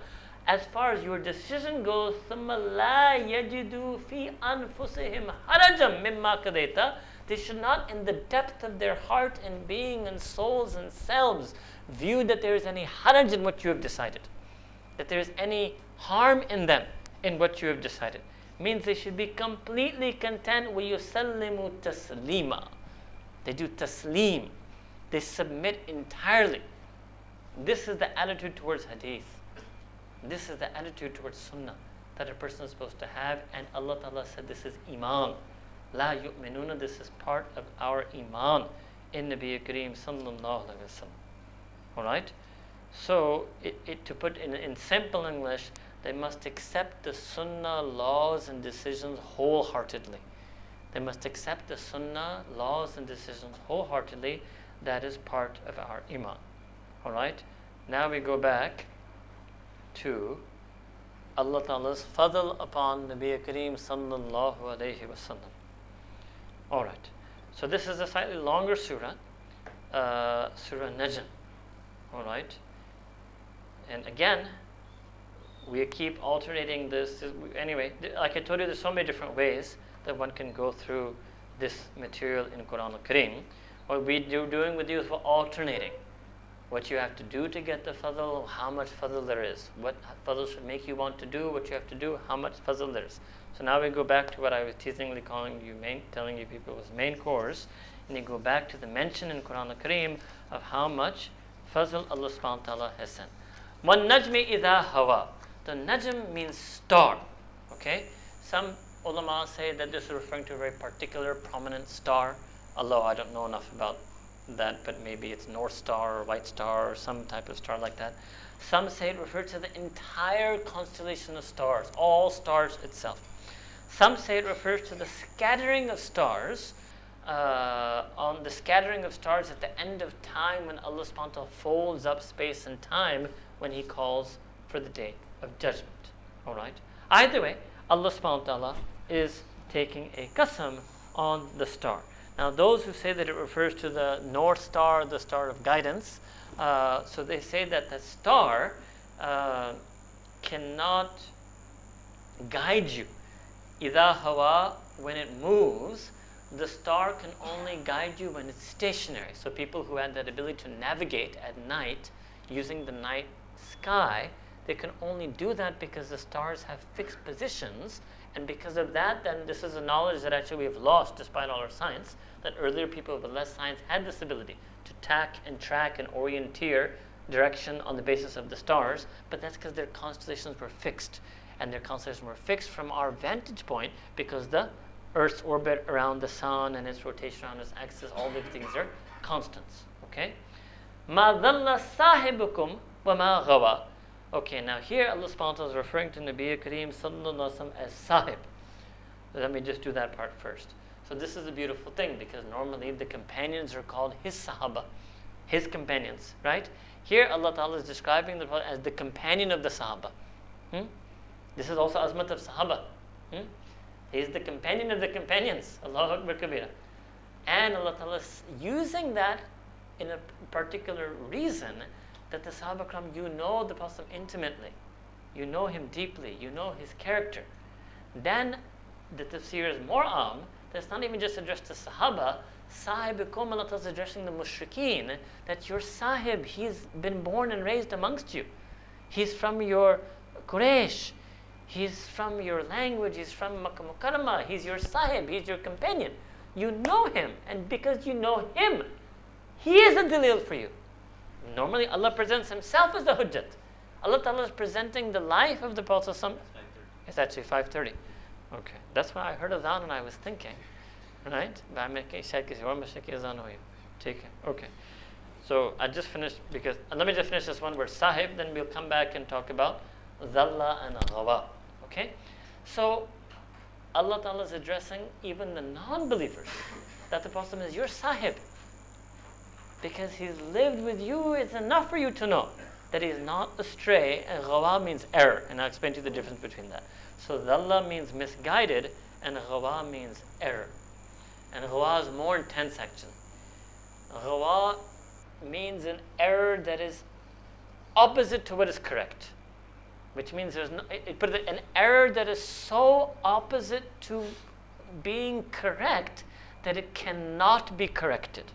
as far as your decision goes, thumma la yajidu fi anfusihim harajam mimma qadayta. They should not, in the depth of their heart and being and souls and selves, view that there is any haraj in what you have decided, that there is any harm in them in what you have decided. Means they should be completely content. وَيُسَلِّمُ taslima. They do taslim. They submit entirely. This is the attitude towards hadith. This is the attitude towards sunnah that a person is supposed to have. And Allah Ta'ala said this is iman. La yu'minuna, this is part of our iman in Nabi Kareem Sallallahu Alaihi Wasallam. Alright? So, to put in simple English, they must accept the sunnah laws and decisions wholeheartedly. They must accept the sunnah laws and decisions wholeheartedly. That is part of our iman. Alright? Now we go back to Allah Ta'ala's fadl upon Nabi Kareem sallallahu alayhi wasallam. Alright, so this is a slightly longer surah, Surah Najm. Alright, and again, we keep alternating this. Anyway, like I told you, there's so many different ways that one can go through this material in Quran al-Kareem. What we're doing with you is we're alternating what you have to do to get the fadl, how much fadl there is, what fadl should make you want to do, what you have to do, how much fadl there is. So now we go back to what I was teasingly telling you people was main course, and you go back to the mention in Quran al-Kareem of how much fazl Allah subhanahu wa ta'ala has sent. Wan najmi idha hawa. The najm means star. Okay? Some ulama say that this is referring to a very particular prominent star. Although I don't know enough about that, but maybe it's North Star or White Star or some type of star like that. Some say it refers to the entire constellation of stars, all stars itself. Some say it refers to the scattering of stars, on the scattering of stars at the end of time when Allah subhanahu wa ta'ala folds up space and time when He calls for the day of judgment. Alright? Either way, Allah subhanahu wa ta'ala is taking a qasam on the star. Now those who say that it refers to the North Star, the star of guidance, so they say that the star cannot guide you. Idha hawa, when it moves, the star can only guide you when it's stationary. So people who had that ability to navigate at night using the night sky, they can only do that because the stars have fixed positions, and because of that, then this is a knowledge that actually we have lost despite all our science, that earlier people with less science had this ability to tack and track and orienteer direction on the basis of the stars, but that's because their constellations were fixed, and their constellations were fixed from our vantage point because the Earth's orbit around the sun and its rotation around its axis, all these things are constants. Okay? Ma dhalla sahibukum wa ma ghawa. Okay, now here Allah subhanahu wa ta'ala is referring to Nabi Kareem sallallahu alaihi wasallam as sahib. Let me just do that part first. So this is a beautiful thing because normally the companions are called his sahaba, his companions, right? Here Allah Ta'ala is describing the Prophet as the companion of the sahaba. This is also azmat of sahaba. He is the companion of the companions. Allahu Akbar Kabira. And Allah Ta'ala is using that in a particular reason that the Sahaba Kram, you know the Prophet intimately. You know him deeply. You know his character. Then the tafsir is more that's not even just addressed to Sahaba. Sahibikum, Allah Ta'ala is addressing the mushrikeen, that your Sahib, he's been born and raised amongst you. He's from your Quraysh. He's from your language. He's from Makkah Mukarramah. He's your Sahib. He's your companion. You know him. And because you know him, he is a dalil for you. Normally, Allah presents Himself as the Hujjat. Allah Ta'ala is presenting the life of the Prophet. It's actually 5:30. Okay. That's when I heard adhan and I was thinking, right? Okay. So I just finished because, let me just finish this one word, Sahib, then we'll come back and talk about Dhalla and Ghawa. Okay? So Allah Ta'ala is addressing even the non-believers that the Prophet is your Sahib. Because he's lived with you, it's enough for you to know that he's not astray, and ghawa means error, and I'll explain to you the difference between that. So dhalla means misguided, and ghawa means error. And ghawa is more intense actually. Ghawa means an error that is opposite to what is correct. Which means there's no, an error that is so opposite to being correct that it cannot be corrected.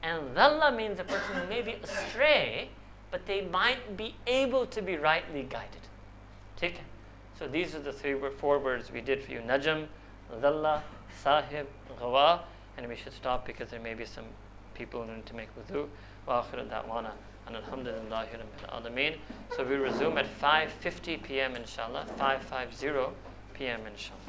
And dhalla means a person who may be astray, but they might be able to be rightly guided. Okay? So these are the four words we did for you. Najm, dhalla, sahib, ghawa. And we should stop because there may be some people who need to make wudu. Wa akhiru da'wana. And alhamdulillahi rabbil alameen. So we resume at 5:50 p.m. inshallah. 5:50 p.m. inshallah.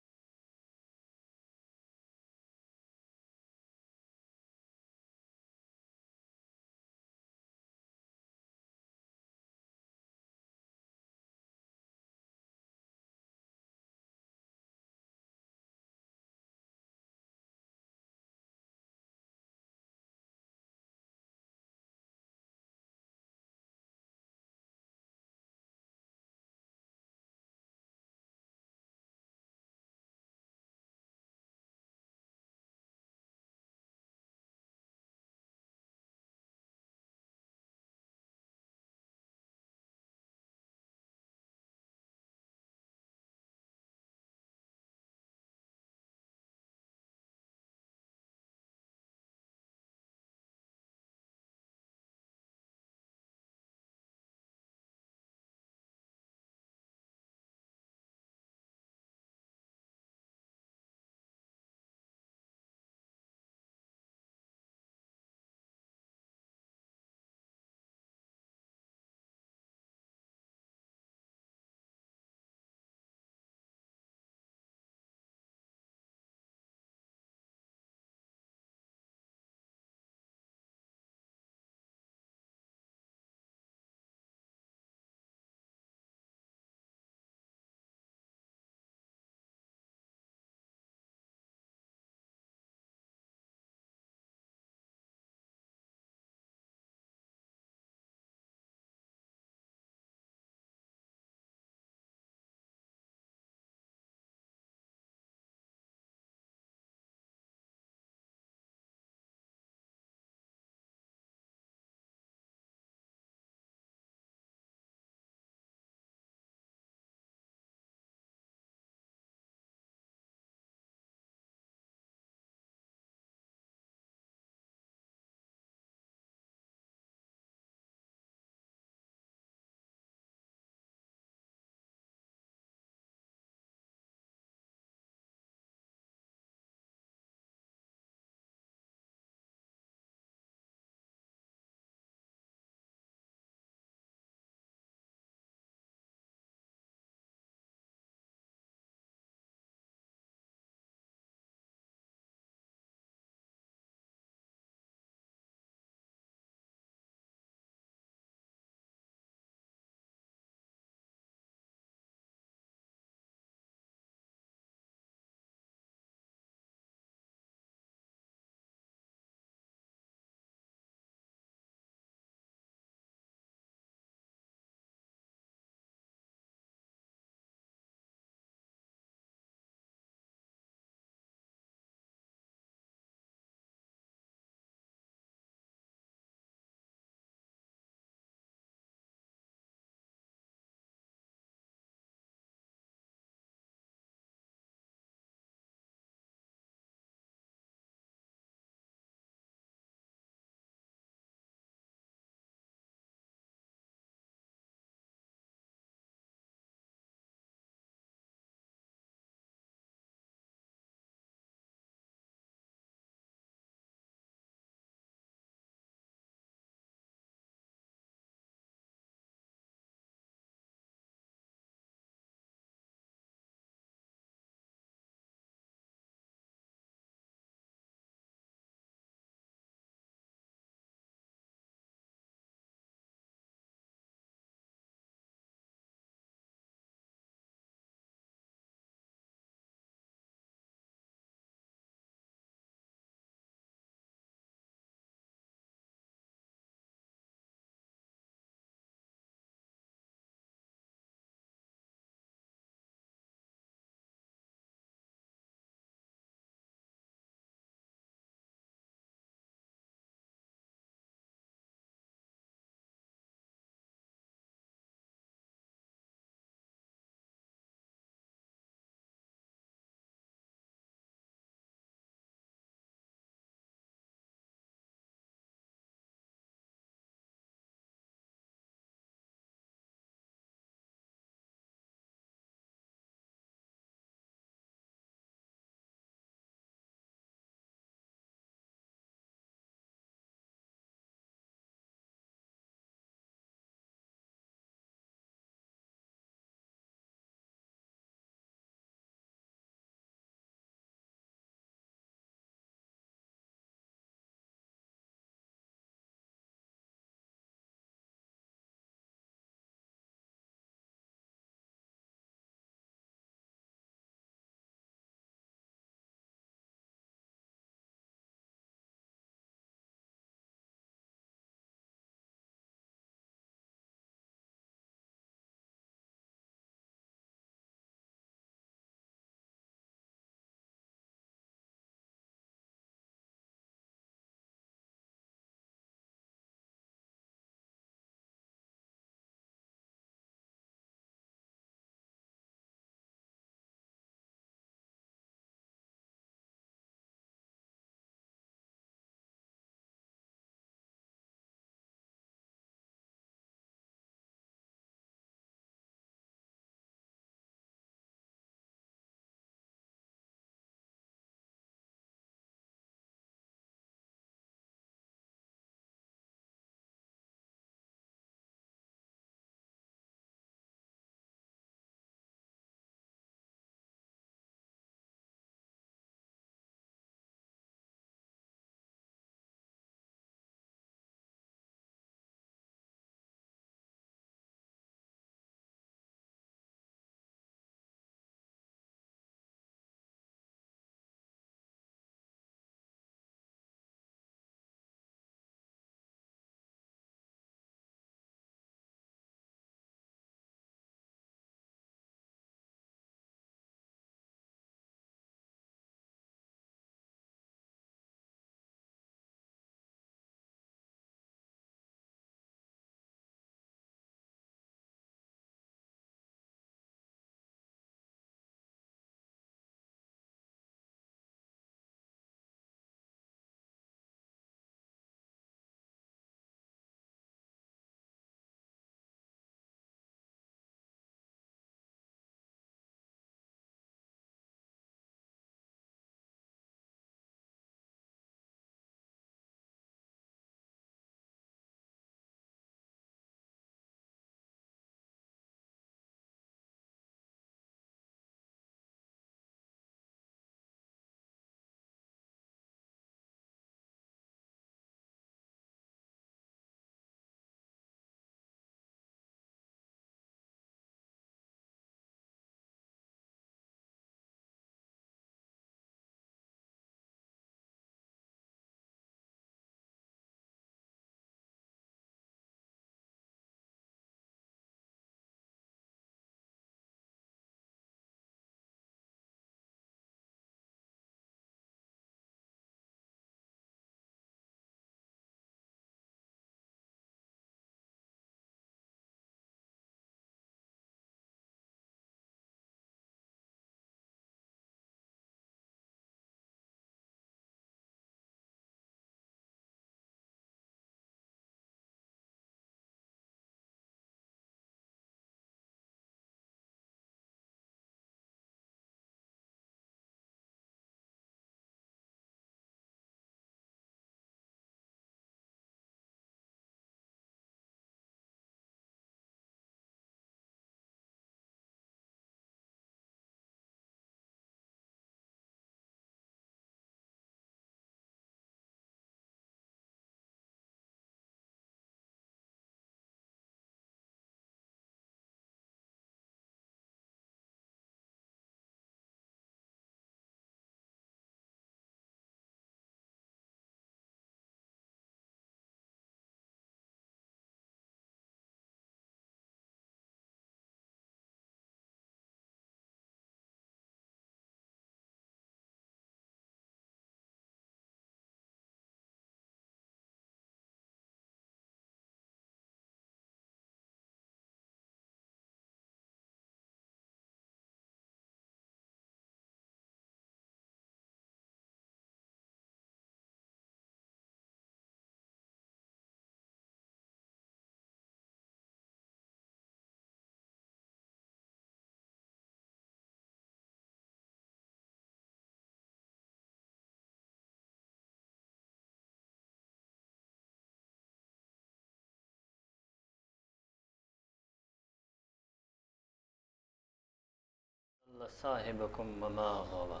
صَاحِبَكُمْ وَمَا غَوَى.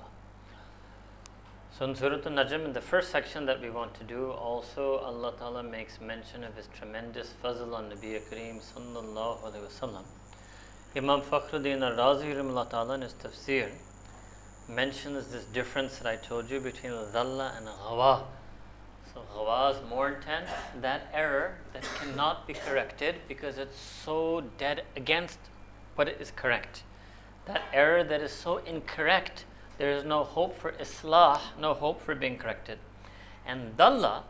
So in Surah Al-Najm, in the first section that we want to do, also Allah Ta'ala makes mention of His tremendous fazl on Nabi Kareem Sallallahu Alaihi Wasallam. Imam Fakhruddin al-Razi Rahimahullah Ta'ala in his tafsir mentions this difference that I told you between dhalla and ghawa. So ghawa is more intense, that error that cannot be corrected because it's so dead against what is correct. That error that is so incorrect, there is no hope for islah, no hope for being corrected. And dalla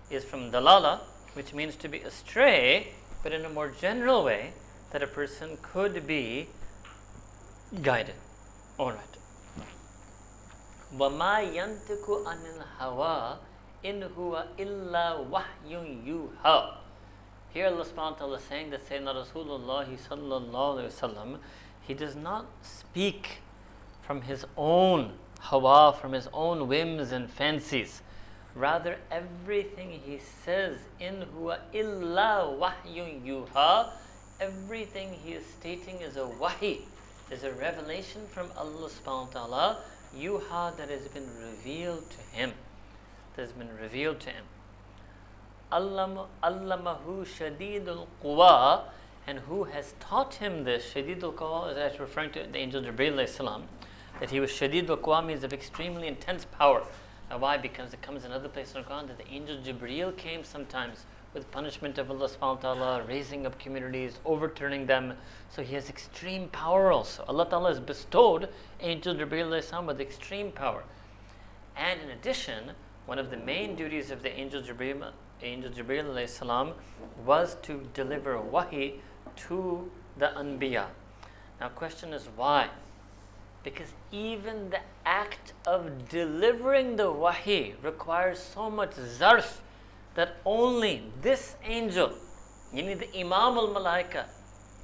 is from dalala, which means to be astray, but in a more general way, that a person could be guided. All right. وَمَا يَنْتِقُ عَنِ الْهَوَىٰ إِنْ هُوَ إِلَّا وَحْيٌ يُوحَىٰ. Here Allah subhanahu wa ta'ala is saying that Sayyidina Rasulullah sallallahu alayhi wasallam, he does not speak from his own hawa, from his own whims and fancies. Rather, everything he says, in huwa illa wahyun yuha, everything he is stating is a wahi, is a revelation from Allah subhanahu wa ta'ala, yuha, that has been revealed to him. That has been revealed to him. Allamahu shadidul quwa, and who has taught him this? Shadidul quwa is actually referring to the angel Jibreel alayhi salam. That he was shadidul quwa means of extremely intense power. Now why? Because it comes in another place in the Quran that the angel Jibreel came sometimes with punishment of Allah subhanahu wa ta'ala, raising up communities, overturning them. So he has extreme power also. Allah ta'ala has bestowed angel Jibreel alayhi salam with extreme power. And in addition, one of the main duties of the angel Jibreel alayhi salam was to deliver wahi to the anbiya. Now question is why? Because even the act of delivering the wahi requires so much zarf that only this angel, meaning the Imam al-Malaika,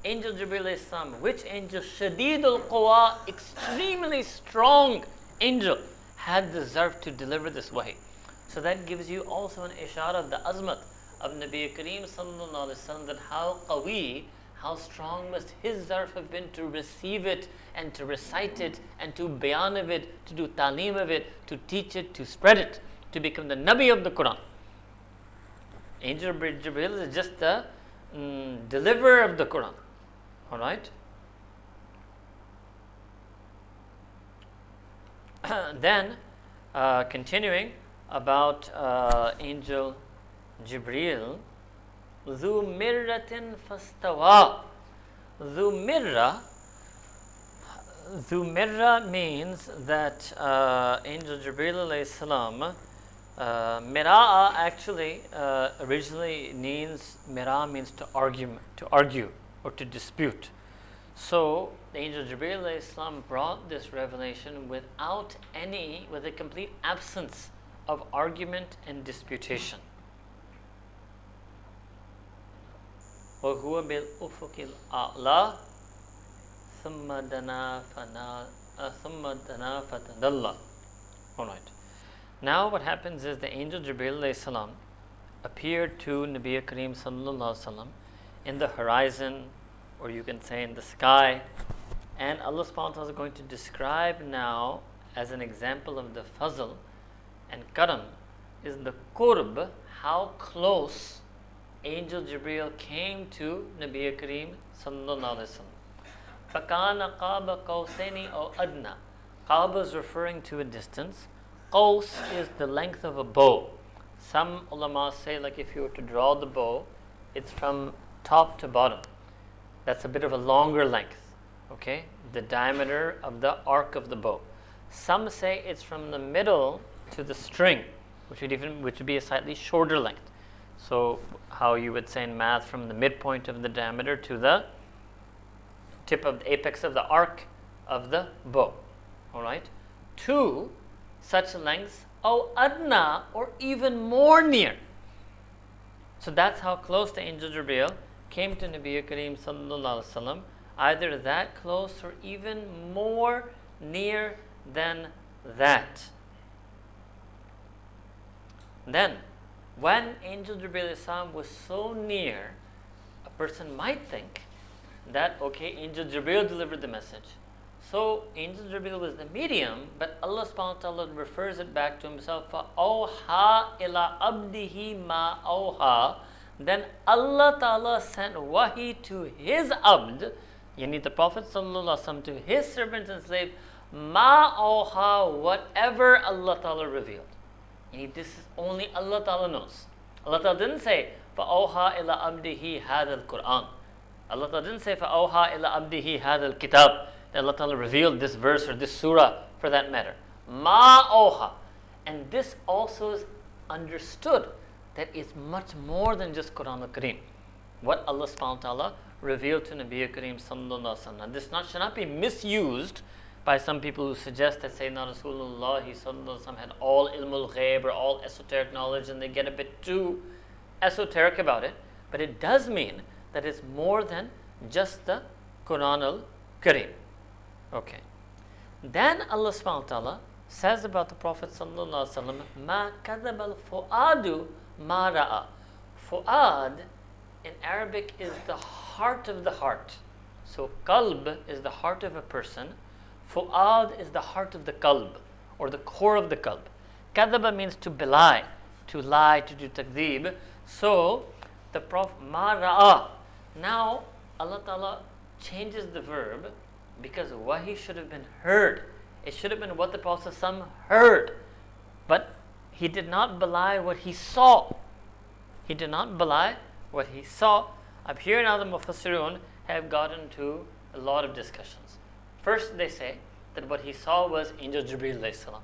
angel Jibreel alayhi salam, which angel? Shadidul Quwa, extremely strong angel, had the zarf to deliver this wahi. So that gives you also an ishara of the azmat of Nabi Kareem sallallahu alaihi wasallam, that how qawi, how strong must his zarf have been to receive it and to recite it and to bayan of it, to do talim of it, to teach it, to spread it, to become the Nabi of the Quran. Angel Jibreel is just the deliverer of the Quran. Alright? Then, continuing about angel Jibreel, Dhu mirratin fastawa. Dhu mirra means that angel Jibreel alayhi salam, mira'a actually originally means to argue or to dispute. So the angel Jibreel alayhi salam brought this revelation with a complete absence of argument and disputation. وَهُوَ بِالْأُفُقِ الْأَعْلَى ثُمَّ دَنَا فَتَدَلَّى. Alright. Now what happens is the angel Jibreel alayhi salam appeared to Nabi Kareem sallallahu alaihi wasallam in the horizon, or you can say in the sky, and Allah subhanahu wa ta'ala is going to describe now as an example of the fazl and karam is the qurb, how close angel Jibreel came to Nabi Kareem sallallahu alaihi wasallam. فَكَانَ قَابَ قَوْسَيْنِ أَوْ أَدْنَى. Qaba is referring to a distance. Qaws is the length of a bow. Some ulama say, like if you were to draw the bow, it's from top to bottom. That's a bit of a longer length, okay? The diameter of the arc of the bow. Some say it's from the middle to the string, which would be a slightly shorter length. So how you would say in math, from the midpoint of the diameter to the tip of the apex of the arc of the bow. All right? 2 such lengths, or adna, or even more near. So that's how close the angel Jibreel came to Nabi Kareem sallallahu alaihi wasallam, either that close or even more near than that. Then, when angel Jibreel was so near, a person might think that, okay, angel Jibreel delivered the message, So Angel Jibreel was the medium, but Allah subhanahu wa ta'ala refers it back to himself. فَأَوْحَى إِلَىٰ عَبْدِهِ مَا أَوْحَى. Then Allah ta'ala sent wahi to his abd, yani the Prophet sallallahu alaihi wasallam, to his servant and slave, ma awha, whatever Allah ta'ala revealed. Yani this is only Allah ta'ala knows. Allah ta'ala didn't say, فَأَوْحَى إِلَىٰ عَبْدِهِ هَذَا الْقُرْآنِ. Allah ta'ala didn't say, فَأَوْحَى إِلَىٰ عَبْدِهِ هَذَا الْكِتَابِ. That Allah ta'ala revealed this verse or this surah for that matter. Ma awha. And this also is understood that it's much more than just Quran al-Kareem. What Allah subhanahu wa ta'ala revealed to Nabi Kareem sallallahu alaihi wasallam. This should not be misused by some people who suggest that Sayyidina Rasulullah sallallahu alaihi wasallam had all ilmul ghaib or all esoteric knowledge, and they get a bit too esoteric about it. But it does mean that it's more than just the Quran al-Kareem. Okay. Then Allah subhanahu wa ta'ala says about the Prophet sallallahu alaihi wasallam, ma kadhaba al-fuadu ma ra'a. Fuad in Arabic is the heart of the heart. So qalb is the heart of a person. Fuad is the heart of the qalb, or the core of the qalb. Kadhaba means to belie, to lie, to do takdeeb. So the Prophet ma ra'a. Now Allah ta'ala changes the verb because wahi should have been heard. It should have been what the Prophet heard. But he did not belie what he saw. He did not belie what he saw. Up here now the Mufassirun have gotten into a lot of discussions. First they say that what he saw was Angel Jibreel alayhi salam.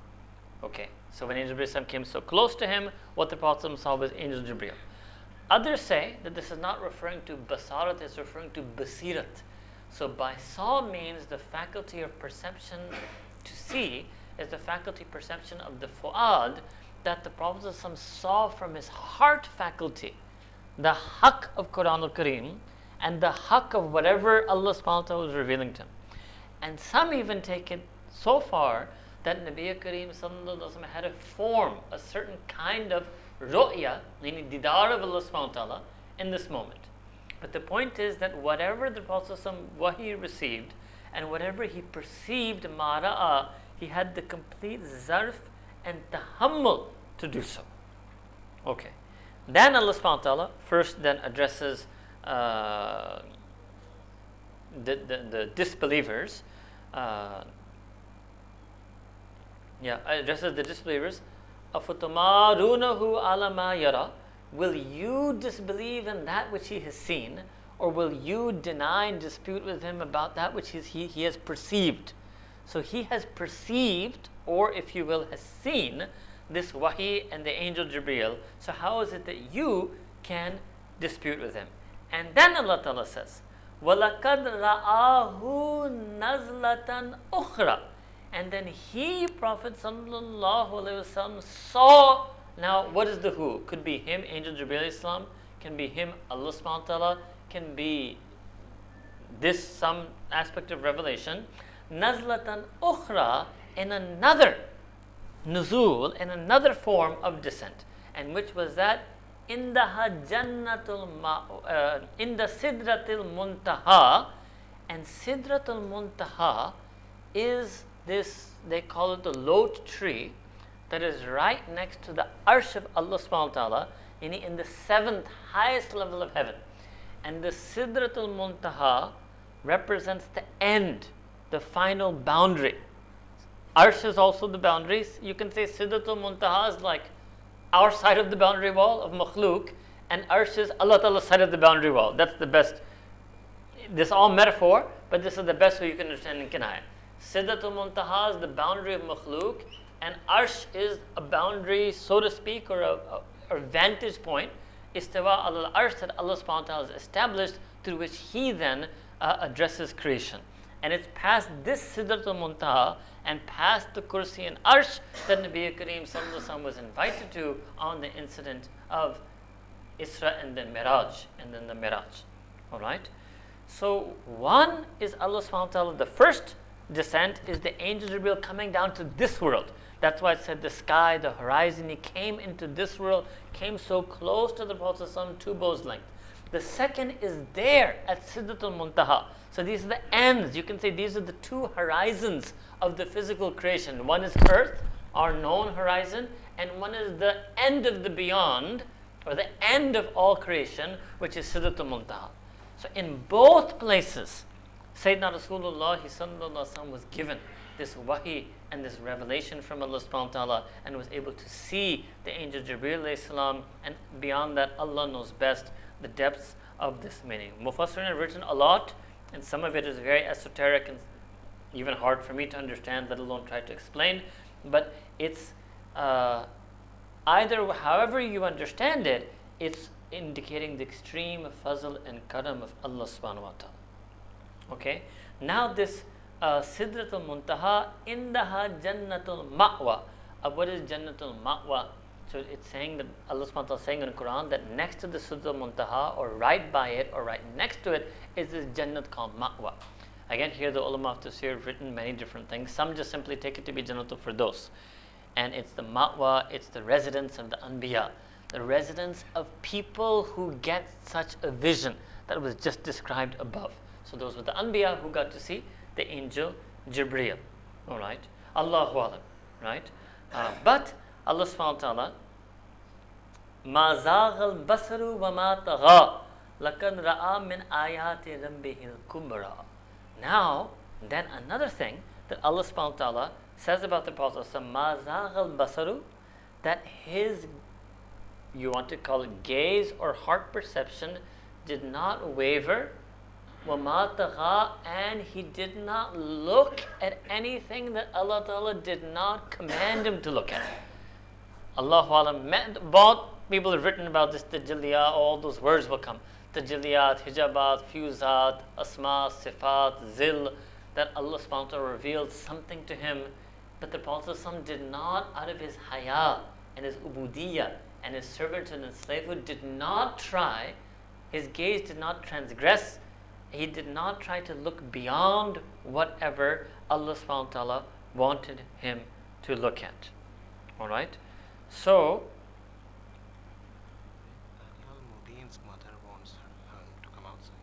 Okay, so when Angel Jibreel came so close to him, what the Prophet saw was Angel Jibreel. Others say that this is not referring to basarat, it's referring to basirat. So by saw means the faculty of perception to see is the faculty perception of the fu'ad that the Prophet saw from his heart faculty, the haqq of Quran al-Kareem and the haqq of whatever Allah subhanahu wa ta'ala was revealing to him. And some even take it so far that Nabi Kareem sallallahu alaihi wasallam had a form, a certain kind of ru'ya, meaning didar of Allah subhanahu wa ta'ala in this moment. But the point is that whatever the Prophet wahi received and whatever he perceived mara'a, he had the complete zarf and tahammul to do so. Okay. Then Allah subhanahu wa ta'ala first then addresses the disbelievers. Addresses the disbelievers. أَفَتُمَارُونَهُ عَلَى مَا يَرَى. Will you disbelieve in that which he has seen, or will you deny and dispute with him about that which he has perceived? So he has perceived, or if you will, has seen this wahi and the angel Jibreel. So how is it that you can dispute with him? And then Allah Ta'ala says, وَلَقَدْ رَآهُ نَزْلَةً أُخْرَى. And then he, Prophet sallallahu alaihi wasallam, saw. Now, what is the who? Could be him, Angel Jibreel Islam, can be him, Allah subhanahu wa ta'ala, can be this, some aspect of revelation. Nazlatan ukhra, in another nuzul, in another form of descent. And which was that? In the Sidratul Muntaha. And Sidratul Muntaha is this, they call it the lot tree, that is right next to the arsh of Allah subhanahu wa ta'ala, in the 7th highest level of heaven. And the Sidratul Muntaha represents the end, the final boundary. Arsh is also the boundaries. You can say Sidratul Muntaha is like our side of the boundary wall of makhluk, and arsh is Allah Ta'ala's side of the boundary wall. That's the best. This is all metaphor, but this is the best way you can understand in Kinaya. Sidratul Muntaha is the boundary of makhluk, and arsh is a boundary, so to speak, or a vantage point, istawa al arsh, that Allah subhanahu wa ta'ala has established, through which he then addresses creation. And it's past this Sidratul Muntaha and past the kursi and arsh that Nabi Kareem sallallahu alaihi wasallam was invited to on the incident of Isra and then Miraj, and then the Miraj. Alright? So one is Allah subhanahu wa ta'ala, the first descent is the angel Jibreel coming down to this world. That's why it said the sky, the horizon, he came into this world, came so close to the Prophet ﷺ, 2 bows length. The second is there at Sidratul Muntaha. So these are the ends. You can say these are the two horizons of the physical creation. One is earth, our known horizon, and one is the end of the beyond, or the end of all creation, which is Sidratul Muntaha. So in both places, Sayyidina Rasulullah was given this wahi and this revelation from Allah subhanahu wa ta'ala, and was able to see the angel Jibreel alayhi salam, and beyond that Allah knows best the depths of this meaning. Mufassirin have written a lot, and some of it is very esoteric and even hard for me to understand, let alone try to explain, but it's either however you understand it, it's indicating the extreme fazl and karam of Allah subhanahu wa ta'ala. Okay, now this Sidratul Muntaha indaha Jannatul Ma'wa. What is Jannatul Ma'wa? So it's saying that Allah subhanahu wa ta'ala is saying in the Quran that next to the Sidratul Muntaha, or right by it, or right next to it, is this Jannat called Ma'wa. Again, here the ulama of tafsir have written many different things. Some just simply take it to be Jannatul Firdaus. And it's the Ma'wa, it's the residence of the Anbiya, the residence of people who get such a vision that was just described above. So those were the Anbiya who got to see the angel Jibreel. Alright? Allahu Alam. Right? But Allah subhanahu wa ta'ala, Ma zagha al-basaru wa ma tagha laqad ra'a min ayati rabbihil kubra. Now, then another thing that Allah subhanahu wa ta'ala says about the Prophet, Ma zagha al-basaru, that his, you want to call it gaze or heart perception, did not waver, وَمَا تَغَى, and he did not look at anything that Allah Ta'ala did not command him to look at. Allahu Alam. Both people have written about this, Tajalliyat, all those words will come. Tajalliyat, Hijabat, Fuzat, Asma, Sifat, Zil, that Allah subhanahu wa ta'ala revealed something to him, but the Prophet did not, out of his haya and his ubudiyya and his servanthood and slavehood, did not try, his gaze did not transgress, he did not try to look beyond whatever Allah subhanahu wa ta'ala wanted him to look at. Alright? So, Daniel Mubin's mother wants him to come outside.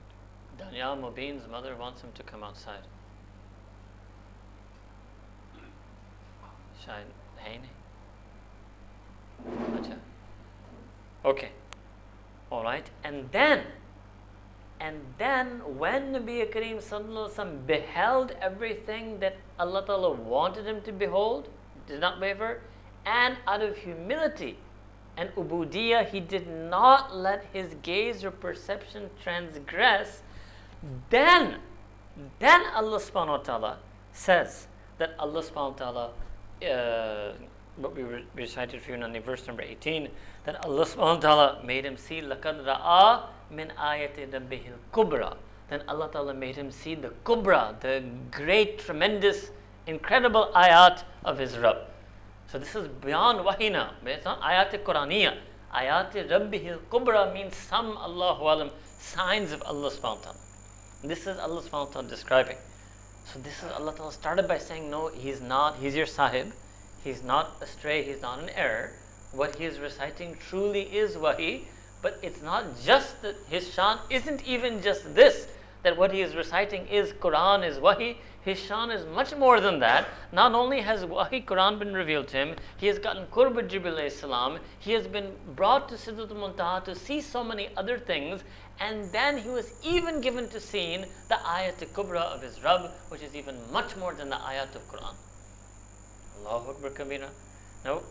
Daniel Mubin's mother wants him to come outside. Shine Haini. Okay. Alright. And then when Nabi Kareem Sallallahu Alaihi Wasallam beheld everything that Allah Ta'ala wanted him to behold, did not waver, and out of humility and ubudiyah, he did not let his gaze or perception transgress, then Allah Subhanahu wa Ta'ala says that Allah Subhanahu wa Ta'ala, what we recited for you in verse number 18, that Allah Subhanahu wa Ta'ala made him see laqad ra'a min ayati rabbihil kubra. Then Allah Ta'ala made him see the kubra, the great, tremendous, incredible ayat of his Rabb. So this is beyond wahi now. It's not ayat Quraniya. Ayat rabbihil kubra means some, Allahu Alam, signs of Allah Subhanahu wa Ta'ala. This is Allah Subhanahu wa Ta'ala describing. So this is Allah Ta'ala started by saying, no, he's not, he's your sahib. He's not astray, he's not in error. What he is reciting truly is wahi, but it's not just that his shan isn't even just this, that what he is reciting is Quran, is wahi. His shan is much more than that. Not only has wahi Quran been revealed to him, he has gotten qurb Jibreel alayhi salam, he has been brought to Sidratul Muntaha to see so many other things, and then he was even given to seeing the ayat kubra of his Rabb, which is even much more than the ayat of Quran. Allahu Akbar Kabira. Now,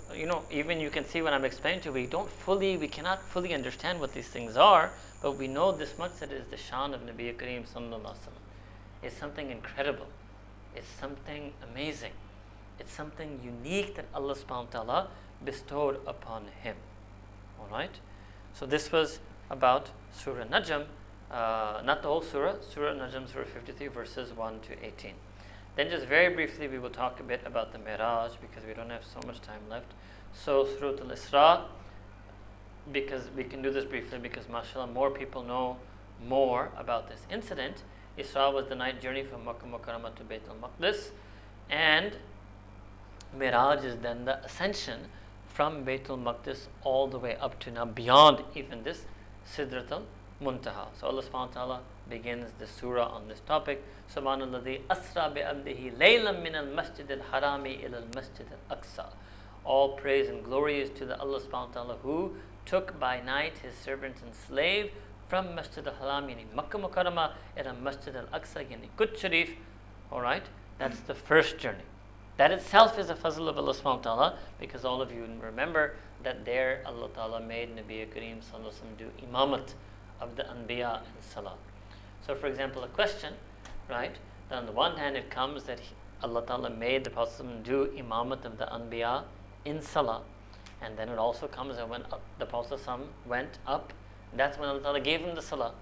even you can see when I'm explaining to you, we cannot fully understand what these things are, but we know this much, that it is the shan of Nabi Kareem Sallallahu Alaihi Wasallam. It's something incredible. It's something amazing. It's something unique that Allah subhanahu wa ta'ala bestowed upon him. Alright? So this was about Surah Najm, not the whole surah, Surah Najm, Surah 53, verses 1 to 18. Then just very briefly we will talk a bit about the Miraj, because we don't have so much time left. So Surah Al-Isra, because we can do this briefly because mashallah more people know more about this incident. Isra was the night journey from Makkah Mukarramah to Bayt al-Maqdis, and Miraj is then the ascension from Bayt al-Maqdis all the way up to now beyond even this Sidratul muntaha. So Allah subhanahu wa ta'ala begins the surah on this topic. Subhanalladhi asra bi abdihi laylan min al-masjid al-harami ila al-masjid al-aqsa. All praise and glory is to the Allah subhanahu wa ta'ala who took by night his servant and slave from Masjid al-Haram, yani Makkah Mukarramah, ila Masjid al-Aqsa, yani Quds Sharif. Alright, that's the first journey. That itself is a fazl of Allah subhanahu wa ta'ala, because all of you remember that there Allah ta'ala made Nabi Kareem sallallahu alaihi wasallam do imamat of the Anbiya in Salah. So for example, a question, right, that on the one hand it comes that Allah ta'ala made the Prophet do imamat of the Anbiya in Salah, and then it also comes that when the Prophet went up, that's when Allah ta'ala gave him the Salah.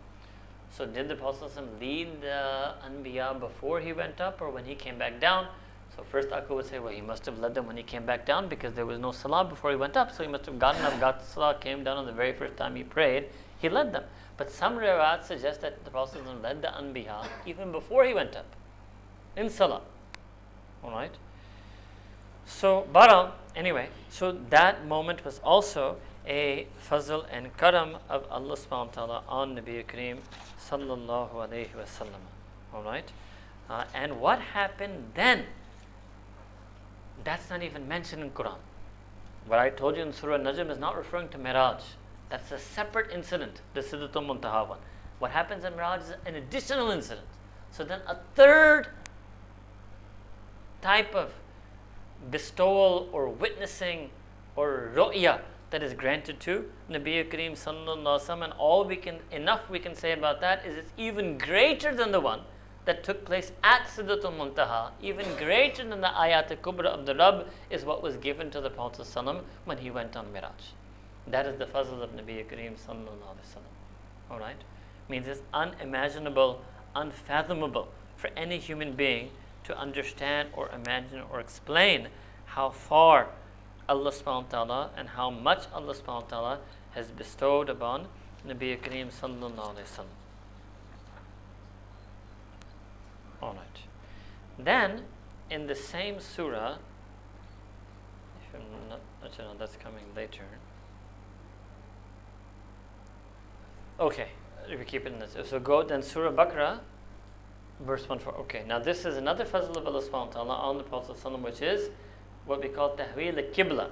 So did the Prophet lead the Anbiya before he went up or when he came back down? So first Akhu would say, well, he must have led them when he came back down because there was no Salah before he went up. So he must have gotten up, got Salah, came down on the very first time he prayed, he led them. But some riwayat suggest that the Prophet led the Anbiya even before he went up in Salah. Alright? So, anyway, so that moment was also a fazl and karam of Allah subhanahu wa ta'ala on Nabi Kareem sallallahu alayhi wa sallam. Alright? And what happened then? That's not even mentioned in Quran. What I told you in Surah Najm is not referring to Miraj. That's a separate incident, the Sidratul Muntaha one. What happens in Miraj is an additional incident. So then a third type of bestowal or witnessing or ru'ya that is granted to Nabi Kareem sallallahu alaihi wasallam, and all we can say about that is it's even greater than the one that took place at Sidratul Muntaha. Even greater than the Ayat al-Kubra of the Rabb is what was given to the Prophet sallallahu when he went on Miraj. That is the fazl of Nabi Kareem sallallahu alaihi wasallam. All right, means it's unimaginable, unfathomable for any human being to understand or imagine or explain how far Allah subhanahu wa ta'ala and how much Allah subhanahu wa ta'ala has bestowed upon Nabi Kareem sallallahu alayhi wa sallam. Alright. Then, in the same surah, if I'm not, actually no, that's coming later. Okay, we keep it in this. So go then Surah Baqarah, verse 14. Okay, now this is another fazl of Allah subhanahu wa ta'ala on the Prophet sallallahu, which is what we call tahweel al-qibla.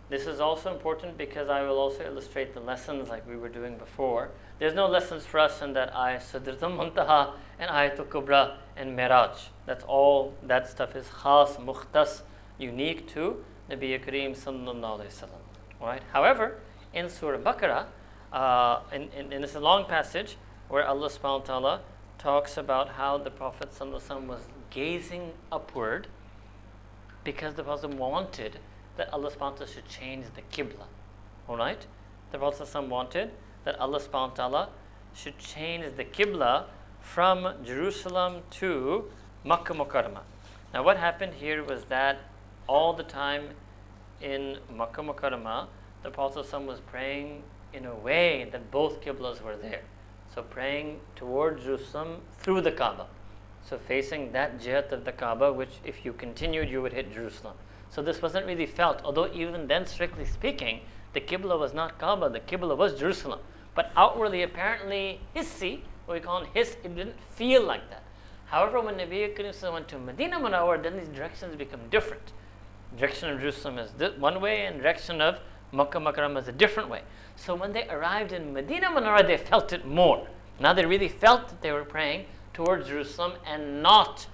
This is also important because I will also illustrate the lessons like we were doing before. There's no lessons for us in that ayat Sidratul Muntaha and Ayatul Kubra and Miraj. That's all, that stuff is khas, mukhtas, unique to Nabi Kareem sallallahu alayhi wa sallam. Alright? However, in Surah Baqarah, and it's a long passage where Allah subhanahu wa ta'ala talks about how the Prophet sallallahu alayhi wa sallam was gazing upward because the Prophet wanted that Allah subhanahu wa ta'ala should change the Qibla. Alright? The Prophet ﷺ wanted that Allah subhanahu wa ta'ala should change the Qibla from Jerusalem to Makkah Mukarramah. Now what happened here was that all the time in Makkah Mukarramah, the Prophet ﷺ was praying in a way that both Qiblas were there. So praying towards Jerusalem through the Kaaba. So facing that jihat of the Kaaba, which if you continued, you would hit Jerusalem. So this wasn't really felt, although even then, strictly speaking, the Qibla was not Kaaba, the Qibla was Jerusalem. But outwardly, apparently, hissi, what we call hiss, it didn't feel like that. However, when Nabi Kareem went to Medina Munawwar, then these directions become different. Direction of Jerusalem is one way, and direction of Makkah Mukarramah is a different way. So when they arrived in Medina Munawwar, they felt it more. Now they really felt that they were praying towards Jerusalem and not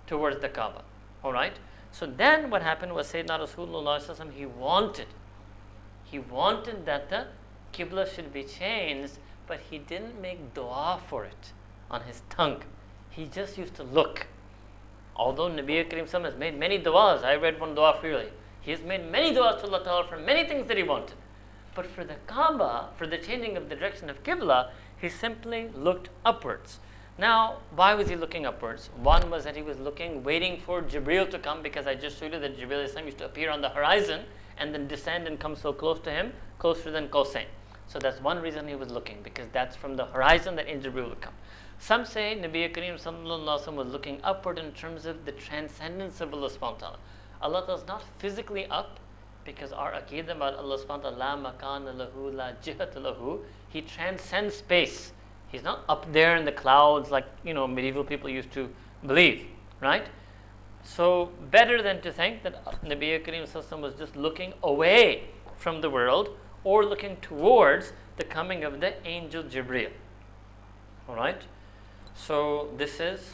towards the Kaaba. Alright? So then what happened was Sayyidina Rasulullah he wanted that the Qibla should be changed, but he didn't make dua for it on his tongue. He just used to look. Although Nabi Kareem has made many du'as, I read one dua for you. He has made many du'as to Allah Ta'ala for many things that he wanted. But for the Kaaba, for the changing of the direction of Qibla, he simply looked upwards. Now, why was he looking upwards? One was that he was looking, waiting for Jibreel to come, because I just showed you that Jibreel used to appear on the horizon and then descend and come so close to him, closer than Qawsain. So that's one reason he was looking, because that's from the horizon that Jibreel would come. Some say Nabi Kareem sallallahu alaihi wasallam was looking upward in terms of the transcendence of Allah subhanahu wa ta'ala. Allah is not physically up, because our aqeedah about Allah subhanahu wa ta'ala, la makana lahu, la jihat lahu, He transcends space. He's not up there in the clouds like, medieval people used to believe, right? So better than to think that Nabi Kareem Sallallahu Alaihi Wasallam was just looking away from the world or looking towards the coming of the angel Jibreel. All right? So this is,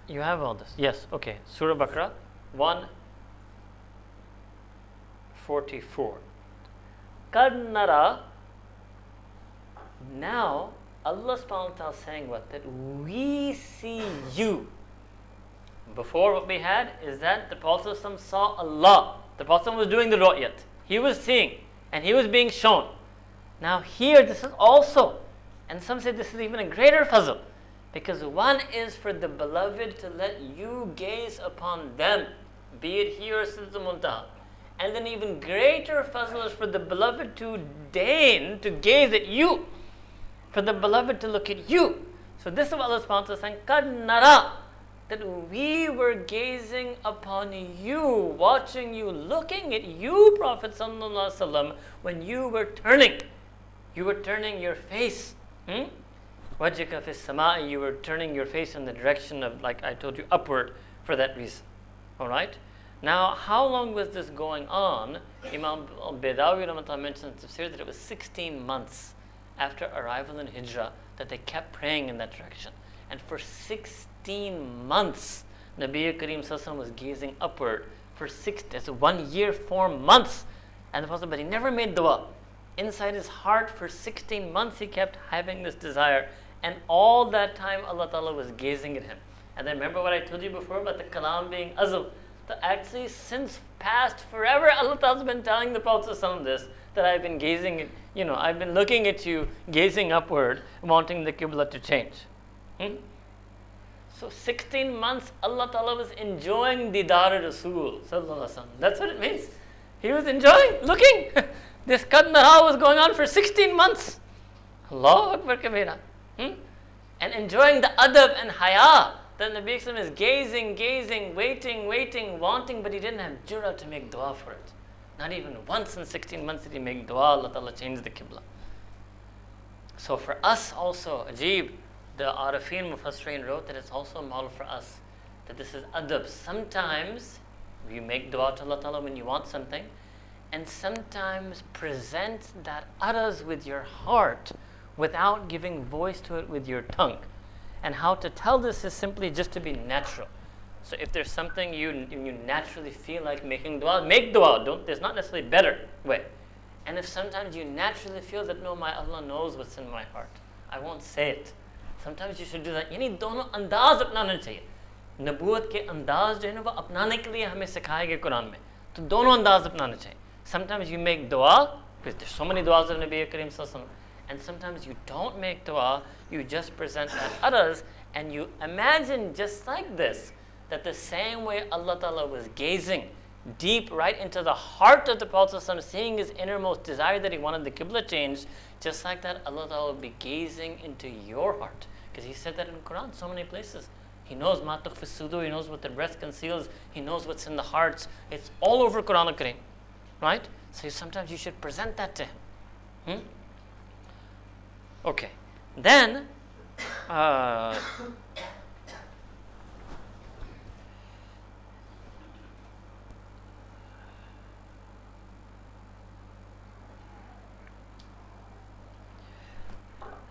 you have all this. Yes, okay. Surah Baqarah 144. Qad nara. Now, Allah subhanahu wa ta'ala is saying what? That we see you. Before, what we had is that the Prophet saw Allah. The Prophet was doing the ru'yat. He was seeing and he was being shown. Now here, this is also, and some say this is even a greater fazl, because one is for the beloved to let you gaze upon them, be it here or Sidratul Muntaha. And then even greater fazl is for the beloved to deign to gaze at you, for the beloved to look at you. So this is what Allah subhanahu wa ta'ala is saying, Qad nara, that we were gazing upon you, watching you, looking at you, Prophet sallallahu alaihi wasallam, when you were turning your face. Wajhaka fis sama'i, you were turning your face in the direction of, like I told you, upward for that reason. All right? Now, how long was this going on? Imam al-Baydawi mentioned in Tafsir that it was 16 months after arrival in Hijrah that they kept praying in that direction. And for 16 months, Nabi Kareem Sallallahu Alaihi Wasallam was gazing upward for 1 year, 4 months. And the Prophet, but he never made dua. Inside his heart for 16 months he kept having this desire, and all that time Allah Ta'ala was gazing at him. And then remember what I told you before about the kalam being azl, that actually since past forever Allah Ta'ala's been telling the Prophet this, that I've been gazing at, I've been looking at you, gazing upward, wanting the qibla to change. So 16 months Allah Ta'ala was enjoying Didar Rasul Sallallahu Alaihi Wasallam. That's what it means. He was enjoying, looking. This Qad nara was going on for 16 months. Allahu Akbar Kabira. And enjoying the adab and haya. That Nabi Sallallahu is gazing, waiting, wanting, but he didn't have jurah to make dua for it. Not even once in 16 months did he make dua. Allah Ta'ala changed the qibla. So for us also, Ajib, the Arafin Mufassirin wrote that it's also a model for us. That this is adab. Sometimes you make dua to Allah Ta'ala when you want something, and sometimes present that araz with your heart without giving voice to it with your tongue. And how to tell this is simply just to be natural. So if there's something you naturally feel like making dua, make dua. There's not necessarily a better way. And if sometimes you naturally feel that, no, my Allah knows what's in my heart, I won't say it. Sometimes you should do that. यानी दोनों अंदाज अपनाना चाहिए. नबूवत के अंदाज जो है ना वो अपनाने के लिए हमें सिखाए गए कुरान में. तो दोनों अंदाज अपनाना चाहिए. Sometimes you make dua, because there's so many duas of Nabi Kareem Sallallahu Alaihi Wasallam, and sometimes you don't make dua, you just present that others, and you imagine just like this, that the same way Allah Ta'ala was gazing deep right into the heart of the Prophet Sallallahu Alaihi Wasallam, seeing his innermost desire that he wanted the qibla changed, just like that Allah Ta'ala will be gazing into your heart. Because he said that in the Quran so many places. He knows ma tukhfi sudur, he knows what the breast conceals, he knows what's in the hearts. It's all over Quran al-Kareem. Right? So sometimes you should present that to him. Okay. Then,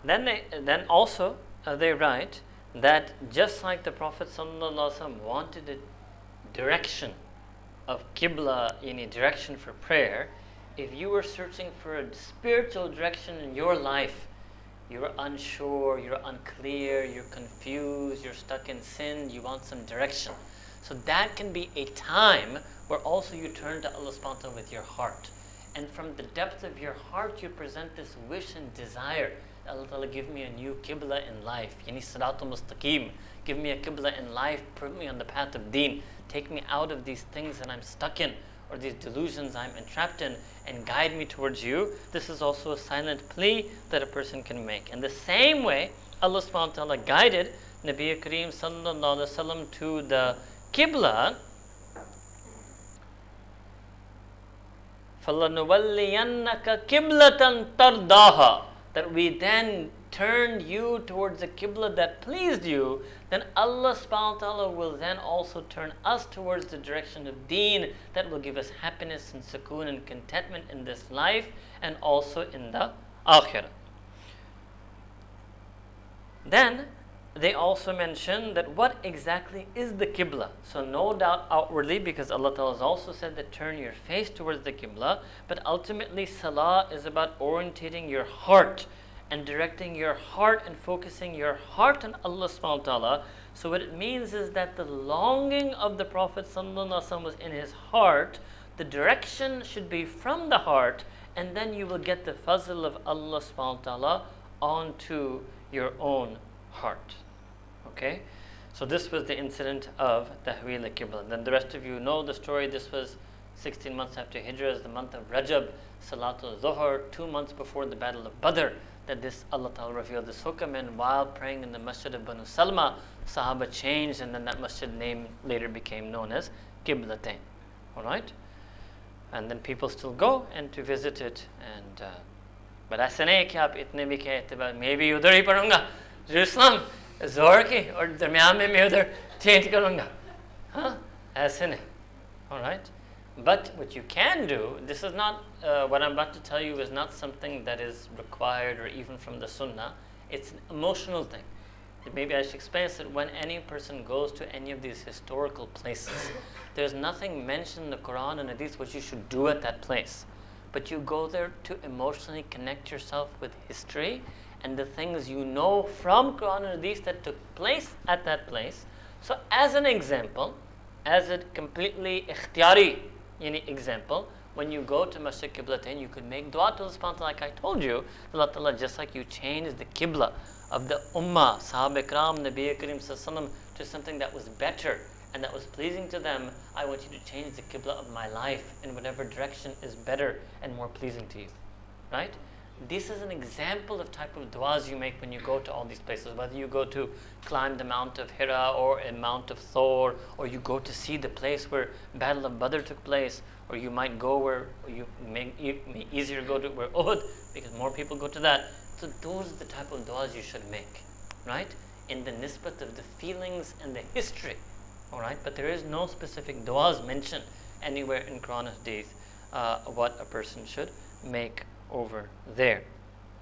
then also they write that just like the Prophet ﷺ wanted a direction of qibla, any direction for prayer, if you were searching for a spiritual direction in your life, you're unsure, you're unclear, you're confused, you're stuck in sin, you want some direction. So that can be a time where also you turn to Allah subhanahu wa ta'ala with your heart. And from the depth of your heart, you present this wish and desire. Allah Ta'ala, give me a new qibla in life. Yani siratul mustaqim. Give me a qibla in life. Put me on the path of deen. Take me out of these things that I'm stuck in, or these delusions I'm entrapped in, and guide me towards you. This is also a silent plea that a person can make. In the same way, Allah subhanahu wa ta'ala guided Nabi Kareem sallallahu alaihi wasallam to the qibla فَلَنُوَلِّيَنَّكَ قِبْلَةً تَرْضَاهَا, that we then turned you towards the qibla that pleased you, then Allah subhanahu wa ta'ala will then also turn us towards the direction of deen that will give us happiness and sukoon and contentment in this life and also in the akhirah. Then they also mention that what exactly is the qibla. So no doubt outwardly, because Allah Ta'ala has also said that turn your face towards the qibla, but ultimately salah is about orientating your heart and directing your heart and focusing your heart on Allah subhanahu wa ta'ala. So what it means is that the longing of the Prophet sallallahu alaihi wasallam was in his heart. The direction should be from the heart, and then you will get the fazl of Allah subhanahu wa ta'ala onto your own heart. Okay, so this was the incident of Tahweel al-Qibla. Then the rest of you know the story. This was 16 months after Hijrah, the month of Rajab, Salatul Zuhr, 2 months before the Battle of Badr, that this Allah Ta'ala revealed this hukam, and while praying in the Masjid of Banu Salma, Sahaba changed, and then that masjid name later became known as Qiblatain. Alright? And then people still go and to visit it, and but ऐसा नहीं है कि आप इतने भी कहते maybe उधर ही पढ़ूंगा Jerusalem जोर की और दरमियान में मैं उधर change करूंगा, हाँ ऐसे नहीं. Alright? But what you can do, this is not, what I'm about to tell you is not something that is required or even from the Sunnah. It's an emotional thing. Maybe I should explain this, that when any person goes to any of these historical places, there's nothing mentioned in the Quran and Hadith what you should do at that place. But you go there to emotionally connect yourself with history and the things you know from Quran and Hadith that took place at that place. So as an example, as a completely ikhtiyari example, when you go to Masjid Qiblatain, you could make dua to Allah subhanahu wa ta'ala, like I told you, Allah Ta'ala, just like you changed the Qibla of the Ummah, Sahaba Ikram, Nabi Karim Sallallahu to something that was better and that was pleasing to them, I want you to change the Qibla of my life in whatever direction is better and more pleasing to you. Right? This is an example of type of du'as you make when you go to all these places, whether you go to climb the Mount of Hira or a Mount of Thor, or you go to see the place where Battle of Badr took place, or you might go where you may easier go to where Uhud, because more people go to that. So those are the type of du'as you should make, right? In the nisbat of the feelings and the history, all right? But there is no specific du'as mentioned anywhere in Quran and Hadith what a person should make over there.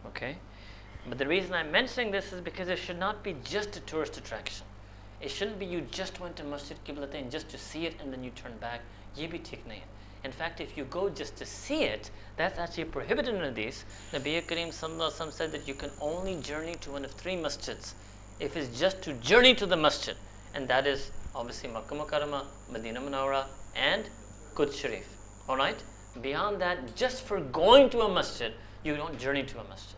Okay? But the reason I'm mentioning this is because it should not be just a tourist attraction. It shouldn't be you just went to Masjid Qiblatain just to see it and then you turn back. Ye bhi theek nahi hai. In fact, if you go just to see it, that's actually prohibited in Hadith. Nabi Karim Sallallahu Alaihi Wasallam said that you can only journey to one of 3 masjids if it's just to journey to the masjid, and that is obviously Makkah Mukarramah, Medina Munawwara, and Quds Sharif. Alright? Beyond that, just for going to a masjid, you don't journey to a masjid.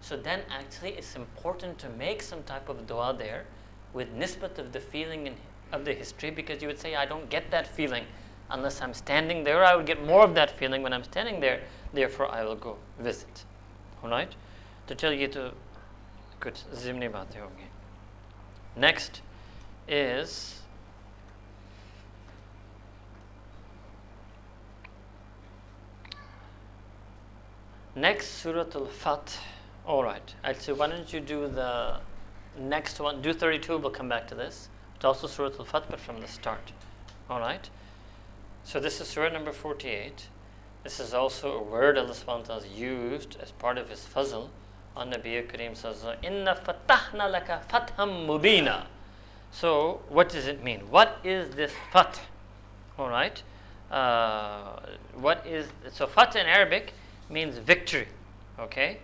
So then actually it's important to make some type of dua there with nisbat of the feeling and of the history, because you would say, I don't get that feeling unless I'm standing there. I would get more of that feeling when I'm standing there, therefore I will go visit. Alright? To tell you to kuch zimni baatein hongi. Next is Surah Al-Fath. Alright, actually why don't you do the next one, do 32, we'll come back to this. It's also Surah Al-Fath, but from the start. Alright, so this is Surah number 48. This is also a word Allah subhanahu wa ta'ala has used as part of his fazl on Nabi Kareem sallallahu alaihi wasallam. Inna fatahna laka fatham mubina. So what does it mean? What is this fath? Alright, so fath in Arabic means victory, okay?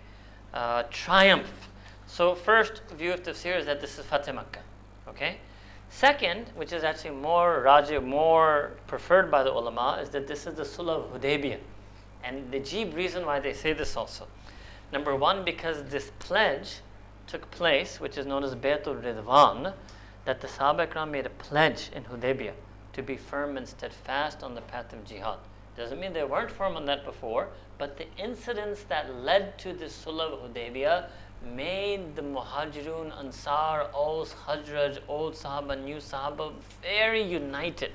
Triumph. So first view of tafsir is that this is Fatih Makkah, okay? Second, which is actually more preferred by the ulama, is that this is the Sulh of Hudaybiyah. And the deep reason why they say this also. Number one, because this pledge took place, which is known as Baytul Ridwan, that the Sahaba Ikram made a pledge in Hudaybiyah to be firm and steadfast on the path of jihad. Doesn't mean they weren't firm on that before, but the incidents that led to the Sulh of Hudaybiyah made the Muhajirun, Ansar, Aus, Khazraj, old Sahaba, new Sahaba very united,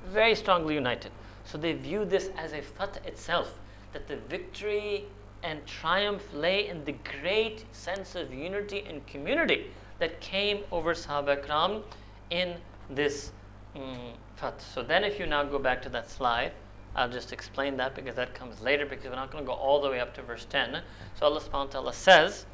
very strongly united. So they view this as a fath itself, that the victory and triumph lay in the great sense of unity and community that came over Sahaba Ikram in this fath. So then if you now go back to that slide, I'll just explain that because that comes later, because we're not going to go all the way up to verse 10. So Allah subhanahu wa ta'ala says,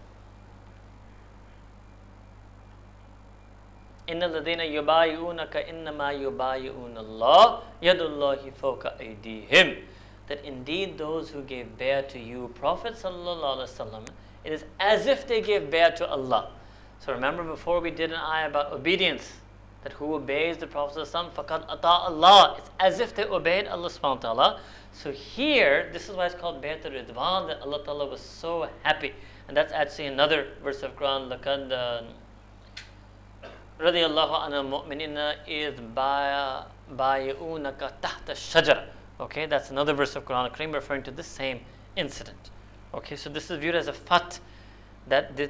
إِنَّ الَّذِينَ يُبَايِعُونَكَ إِنَّمَا يُبَايِعُونَ اللَّهَ يَدُ اللَّهِ فَوْقَ أَيْدِيهِمْ. That indeed those who gave bay'ah to you, Prophet sallallahu alaihi wasallam, it is as if they gave bay'ah to Allah. So remember before we did an ayah about obedience, that who obeys the Prophet sallallahu alaihi wasallam, faqad ata Allah. It's as if they obeyed Allah subhanahu wa ta'ala. So here, this is why it's called bay'at al-ridwan, that Allah ta'ala was so happy. And that's actually another verse of Quran, لَقَدْ رضي الله عن المؤمنين إذ بايعونك تحت الشجرة. Okay, that's another verse of Quran Kareem referring to the same incident. Okay, so this is viewed as a fath, that the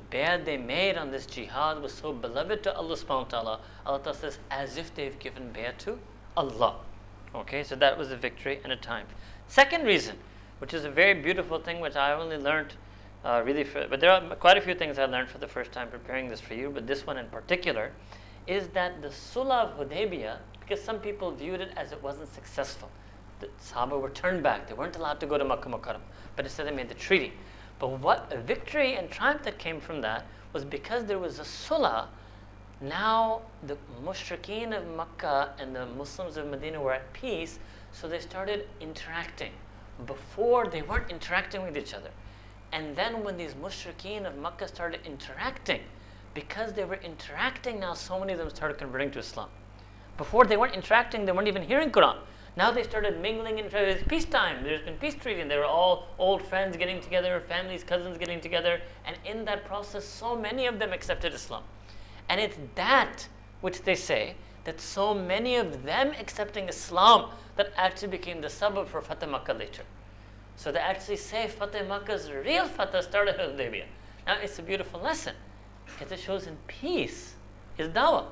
bay'ah they made on this jihad was so beloved to Allah subhanahu wa ta'ala. Allah ta'ala says, as if they've given bay'ah to Allah. Okay, so that was a victory and a triumph. Second reason, which is a very beautiful thing, which I only learned but there are quite a few things I learned for the first time preparing this for you, but this one in particular, is that the Sulh of Hudaybiyah, because some people viewed it as it wasn't successful. The Sahaba were turned back. They weren't allowed to go to Makkah Mukarram, but instead they made the treaty. But what a victory and triumph that came from that was because there was a Sulh. Now the mushrikeen of Makkah and the Muslims of Medina were at peace, so they started interacting. Before, they weren't interacting with each other. And then when these mushrikeen of Makkah started interacting, because they were interacting now, so many of them started converting to Islam. Before they weren't interacting, they weren't even hearing Quran. Now they started mingling, and it's peacetime. There's been peace treaty, and they were all old friends getting together, families, cousins getting together. And in that process, so many of them accepted Islam. And it's that which they say, that so many of them accepting Islam, that actually became the sabab for Fatah Makkah later. So they actually say Fatah Makkah's real Fatah started at Hudaybiyah. Now it's a beautiful lesson, because it shows in peace is dawah.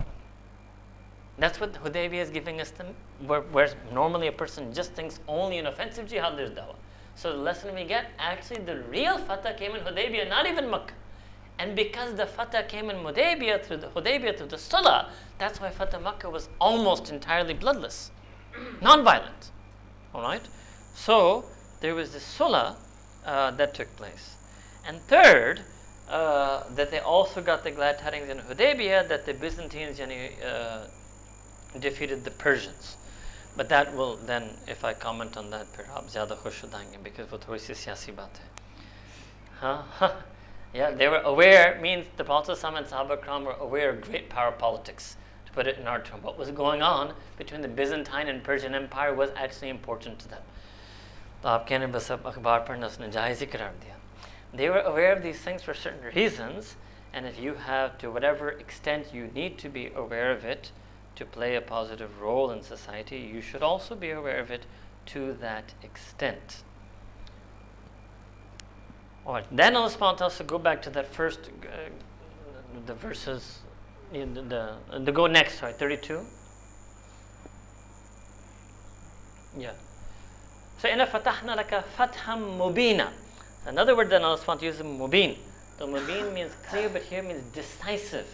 That's what Hudaybiyah is giving us, whereas normally a person just thinks only in offensive jihad there's dawah. So the lesson we get, actually the real Fatah came in Hudaybiyah, not even Makkah. And because the Fatah came in Hudaybiyah through the Sulh, that's why Fatah Makkah was almost entirely bloodless, non-violent. Alright? So there was this Sulh that took place. And third, that they also got the glad tidings in Hudaybiyah that the Byzantines defeated the Persians. But that will then, if I comment on that, perhaps zyada khush ho jayenge, because wo thodi si siyasi baat hai. Yeah, they were aware, means the Prophet and Sahaba Ikram were aware of great power politics. To put it in our term, what was going on between the Byzantine and Persian Empire was actually important to them. They were aware of these things for certain reasons, and if you have, to whatever extent you need to be aware of it to play a positive role in society, you should also be aware of it to that extent. Alright, then Allah subhanahu wa ta'ala, so go back to that first, the verses, the go next, 32. Yeah. So, inna fatahna laka fatham mubina. Another word that Allah subhanahu wa ta'ala uses, mubin. The mubin means clear, but here means decisive.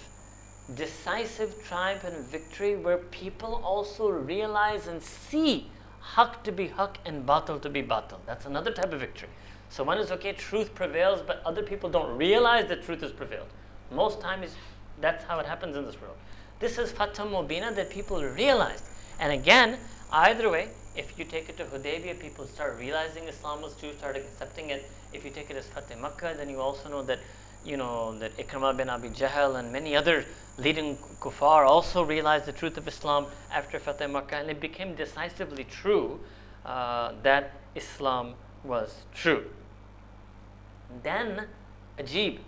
Decisive triumph and victory where people also realize and see haq to be haq and batil to be batil. That's another type of victory. So one is okay, truth prevails, but other people don't realize that truth has prevailed. Most times, that's how it happens in this world. This is Fatah Mubina, that people realized. And again, either way, if you take it to Hudaybiyah, people start realizing Islam was true, start accepting it. If you take it as Fatah Makkah, then you also know that, that Ikramah bin Abi Jahl and many other leading kuffar also realized the truth of Islam after Fatah Makkah, and it became decisively true that Islam was true. Then, Ajib.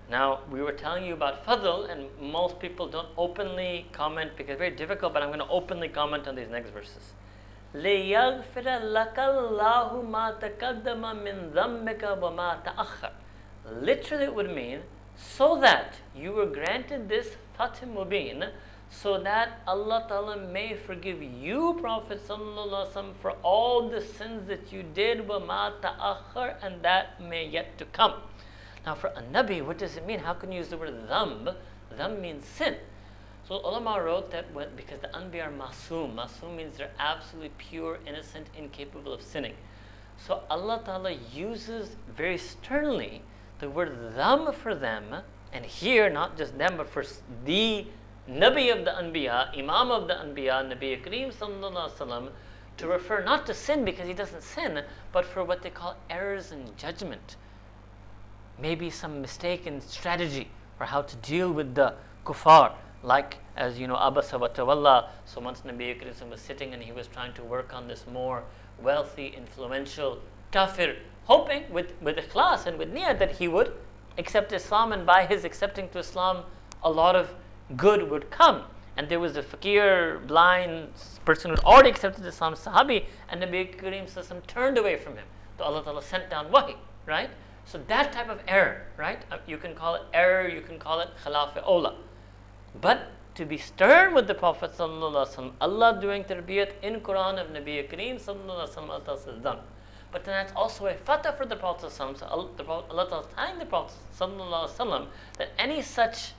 Now, we were telling you about Fadl, and most people don't openly comment because it's very difficult, but I'm going to openly comment on these next verses. لِيَغْفِرَ لَكَ اللَّهُ مَا تَقَدَّمَ مِنْ ذَنبِكَ وَمَا تَأَخَّرَ. Literally, it would mean, so that you were granted this Fatih Mubin, so that Allah Ta'ala may forgive you, Prophet Sallallahu Alaihi Wasallam, for all the sins that you did, وَمَا تَأَخَّرْ, and that may yet to come. Now for a Nabi, what does it mean? How can you use the word dhanb? Dhanb means sin. So ulama wrote that because the Anbiya are masoom. Masoom means they're absolutely pure, innocent, incapable of sinning. So Allah Ta'ala uses very sternly the word dhanb for them, and here not just them but for the Nabi of the Anbiya, Imam of the Anbiya, Nabi Kareem Sallallahu Alaihi Wasallam, to refer not to sin because he doesn't sin, but for what they call errors in judgment. Maybe some mistake in strategy or how to deal with the kuffar. Like, as you know, Abasa wa Tawalla. So once Nabi Kareem was sitting and he was trying to work on this more wealthy, influential kafir, hoping with ikhlas and with niyyah that he would accept Islam, and by his accepting to Islam, a lot of good would come. And there was a fakir, blind person who had already accepted Islam, Sahabi, and Nabi Kareem turned away from him. So Allah Ta'ala sent down wahi, right? So that type of error, right? You can call it error, you can call it khilaf awla. But to be stern with the Prophet Sallallahu Alaihi Wasallam, Allah doing tarbiyat in Quran of Nabi Kareem Sallallahu Alaihi Wasallam, Allah says done. But then that's also a fatah for the Prophet Sallallahu Alaihi Wasallam. So Allah Ta'ala is telling the Prophet Sallallahu Alaihi Wasallam that any such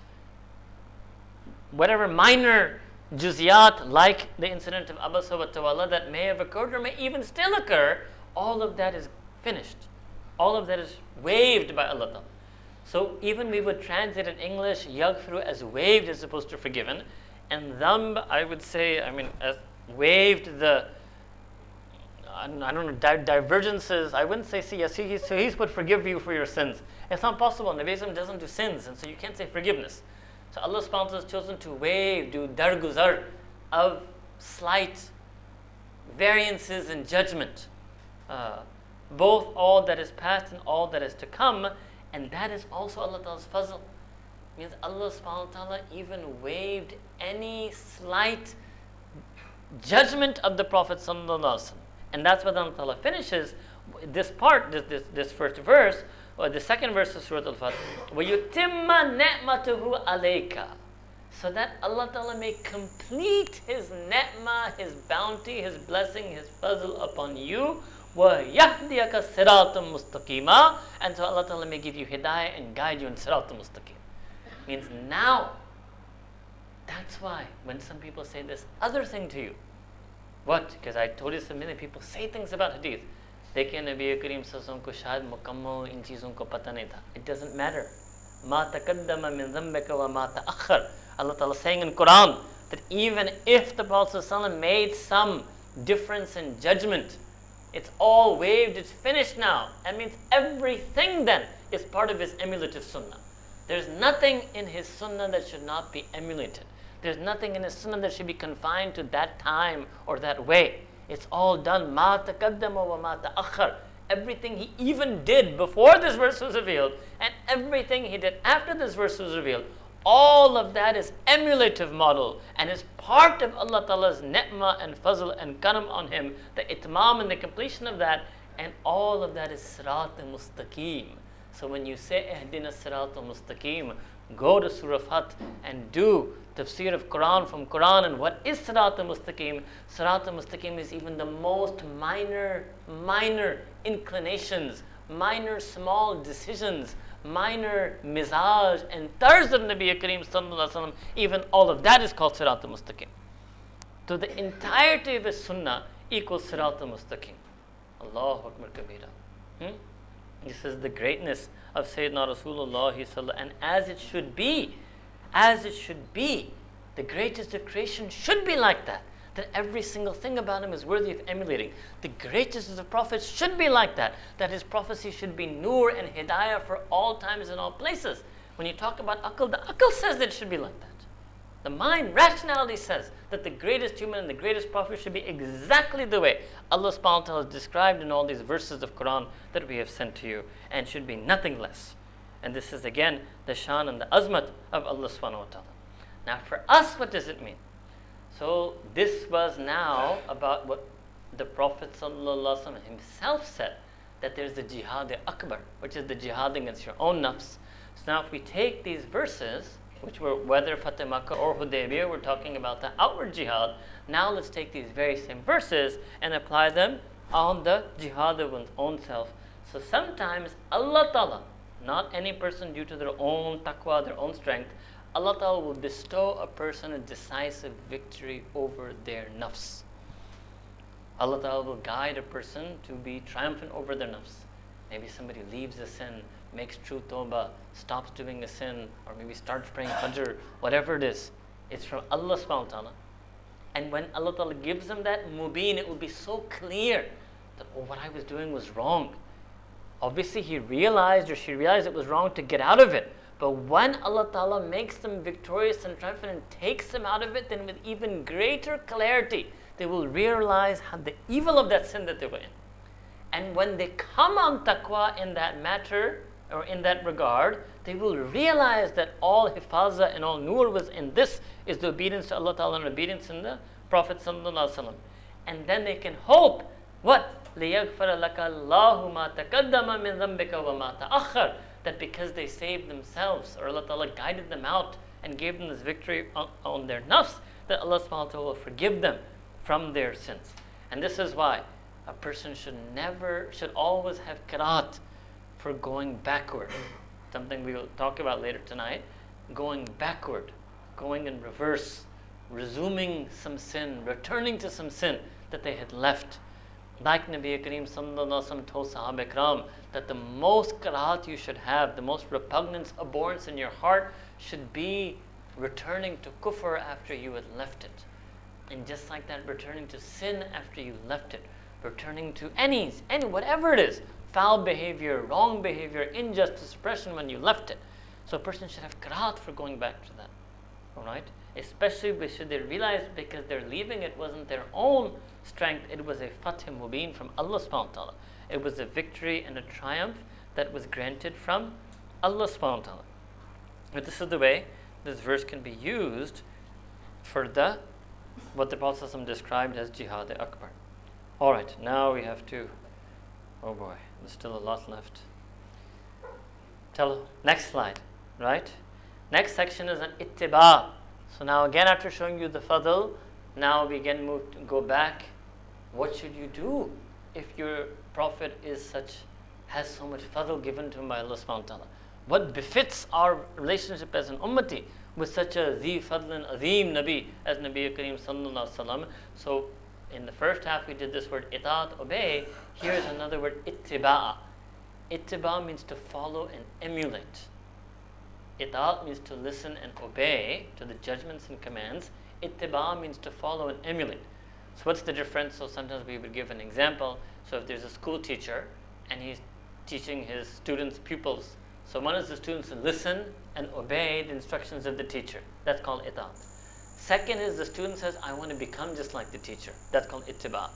whatever minor juziyat, like the incident of Abasa wa Tawalla, that may have occurred or may even still occur, all of that is finished. All of that is waived by Allah Ta'ala. So even we would translate in English yaghfiru as waived as opposed to forgiven, and dhanb, I would say, as waived the divergences. I wouldn't say so he's would forgive you for your sins. It's not possible. Nabi Islam doesn't do sins, and so you can't say forgiveness. So Allah subhanahu wa ta'ala has chosen to waive, do darguzar of slight variances in judgment. Both all that is past and all that is to come, and that is also Allah Ta'ala's fazl. Means Allah subhanahu wa ta'ala even waived any slight judgment of the Prophet Sallallahu Alaihi Wasallam. And that's what Allah Ta'ala finishes this part, this first verse, or the second verse of Surah Al-Fatih. وَيُتِمَّ نِعْمَتُهُ عَلَيْكَ, so that Allah Ta'ala may complete His ni'mah, His bounty, His blessing, His fazl upon you. وَيَهْدِيَكَ صِرَاطًا مُسْتَقِيمًا, and so Allah Ta'ala may give you hidayah and guide you in Sirat al-Mustaqim. Means now, that's why when some people say this other thing to you, what? Because I told you so many people say things about hadith. Dekhiye Nabi Kareem Sallallahu Alaihi Wasallam ko shayad mukammal in cheezon ko pata nahi tha. It doesn't matter. Ma taqaddama min dhanbika wa ma ta'akhkhar. Allah Ta'ala saying in Quran that even if the Prophet Sallallahu Alaihi Wasallam made some difference in judgment, it's all waived, it's finished now. That means everything then is part of his emulative sunnah. There's nothing in his sunnah that should not be emulated. There's nothing in his sunnah that should be confined to that time or that way. It's all done. Ma taqaddama wa ma ta'akhkhar. Everything he even did before this verse was revealed, and everything he did after this verse was revealed, all of that is emulative model and is part of Allah Ta'ala's ni'mah and fazl and karam on him, the itmam and the completion of that, and all of that is sirat al-mustaqim. So when you say ihdina sirat al-mustaqim, go to Surah Fat and do tafsir of Quran from Quran. And what is sirat al-mustaqim? Sirat al-mustaqim is even the most minor inclinations, minor small decisions, minor mizaj and tarz of Nabi Kareem Sallallahu Alaihi Wasallam, even all of that is called Sirat al-Mustaqim. So the entirety of his sunnah equals Sirat al-Mustaqim. Allahu Akbar Kabira. This is the greatness of Sayyidina Rasulullah Sallallahu, and as it should be, the greatest of creation should be like that. That every single thing about him is worthy of emulating. The greatest of the prophets should be like that. That his prophecy should be nur and hidayah for all times and all places. When you talk about aql, the aql says that it should be like that. The mind, rationality says that the greatest human and the greatest prophet should be exactly the way Allah subhanahu wa ta'ala has described in all these verses of Quran that we have sent to you, and should be nothing less. And this is again the shan and the azmat of Allah subhanahu wa ta'ala. Now for us, what does it mean? So this was now about what the Prophet ﷺ himself said, that there's the jihad akbar, which is the jihad against your own nafs. So now if we take these verses which were whether Fateh Makkah or Hudaybiyah, we're talking about the outward jihad. Now let's take these very same verses and apply them on the jihad of one's own self. So sometimes Allah Ta'ala, not any person due to their own taqwa, their own strength, Allah Ta'ala will bestow a person a decisive victory over their nafs. Allah Ta'ala will guide a person to be triumphant over their nafs. Maybe somebody leaves a sin, makes true tawbah, stops doing a sin, or maybe starts praying Fajr, whatever it is. It's from Allah subhanahu wa ta'ala. And when Allah Ta'ala gives them that mubin, it will be so clear that, oh, what I was doing was wrong. Obviously, he realized or she realized it was wrong to get out of it. But when Allah Ta'ala makes them victorious and triumphant and takes them out of it, then with even greater clarity, they will realize how the evil of that sin that they were in. And when they come on taqwa in that matter, or in that regard, they will realize that all hifaza and all nur was in this is the obedience to Allah Ta'ala and obedience in the Prophet Sallallahu Alaihi Wasallam. And then they can hope, what? لِيَغْفَرَ لَكَ اللَّهُ مَا تَقَدَّمَ مِنْ ذَنْبِكَ وَمَا تَأَخَّرَ. That because they saved themselves, or Allah Ta'ala guided them out and gave them this victory on their nafs, that Allah subhanahu wa ta'ala will forgive them from their sins. And this is why a person should always have qiraat for going backward. Something we will talk about later tonight. Going backward, going in reverse, resuming some sin, returning to some sin that they had left. Like Nabi Kareem Sallallahu Alaihi Wasallam told Sahaba Ikram that the most qiraat you should have, the most repugnance, abhorrence in your heart should be returning to kufr after you had left it. And just like that, returning to sin after you left it. Returning to any whatever it is, foul behavior, wrong behavior, injustice, oppression when you left it. So a person should have qiraat for going back to that. Alright? Especially should they realize because their leaving it wasn't their own strength, it was a fath mubin from Allah subhanahu wa ta'ala. It was a victory and a triumph that was granted from Allah subhanahu wa ta'ala. But this is the way this verse can be used for what the Prophet ﷺ described as jihad akbar. Alright, now we have to, oh boy, there's still a lot left. Next slide, right? Next section is an ittiba. So now again, after showing you the fadl, now we again go back. What should you do if your Prophet has so much fadl given to him by Allah subhanahu wa ta'ala? What befits our relationship as an ummati with such a zi fadlin azim Nabi as Nabi Kareem Sallallahu Alaihi Wasallam? So in the first half we did this word itaat, obey. Here's another word, ittiba. Ittiba means to follow and emulate. Itaat means to listen and obey to the judgments and commands. Ittiba means to follow and emulate. So what's the difference? So sometimes we would give an example. So if there's a school teacher and he's teaching his students, pupils. So one is the students to listen and obey the instructions of the teacher. That's called itaat. Second is the student says, I want to become just like the teacher. That's called ittiba.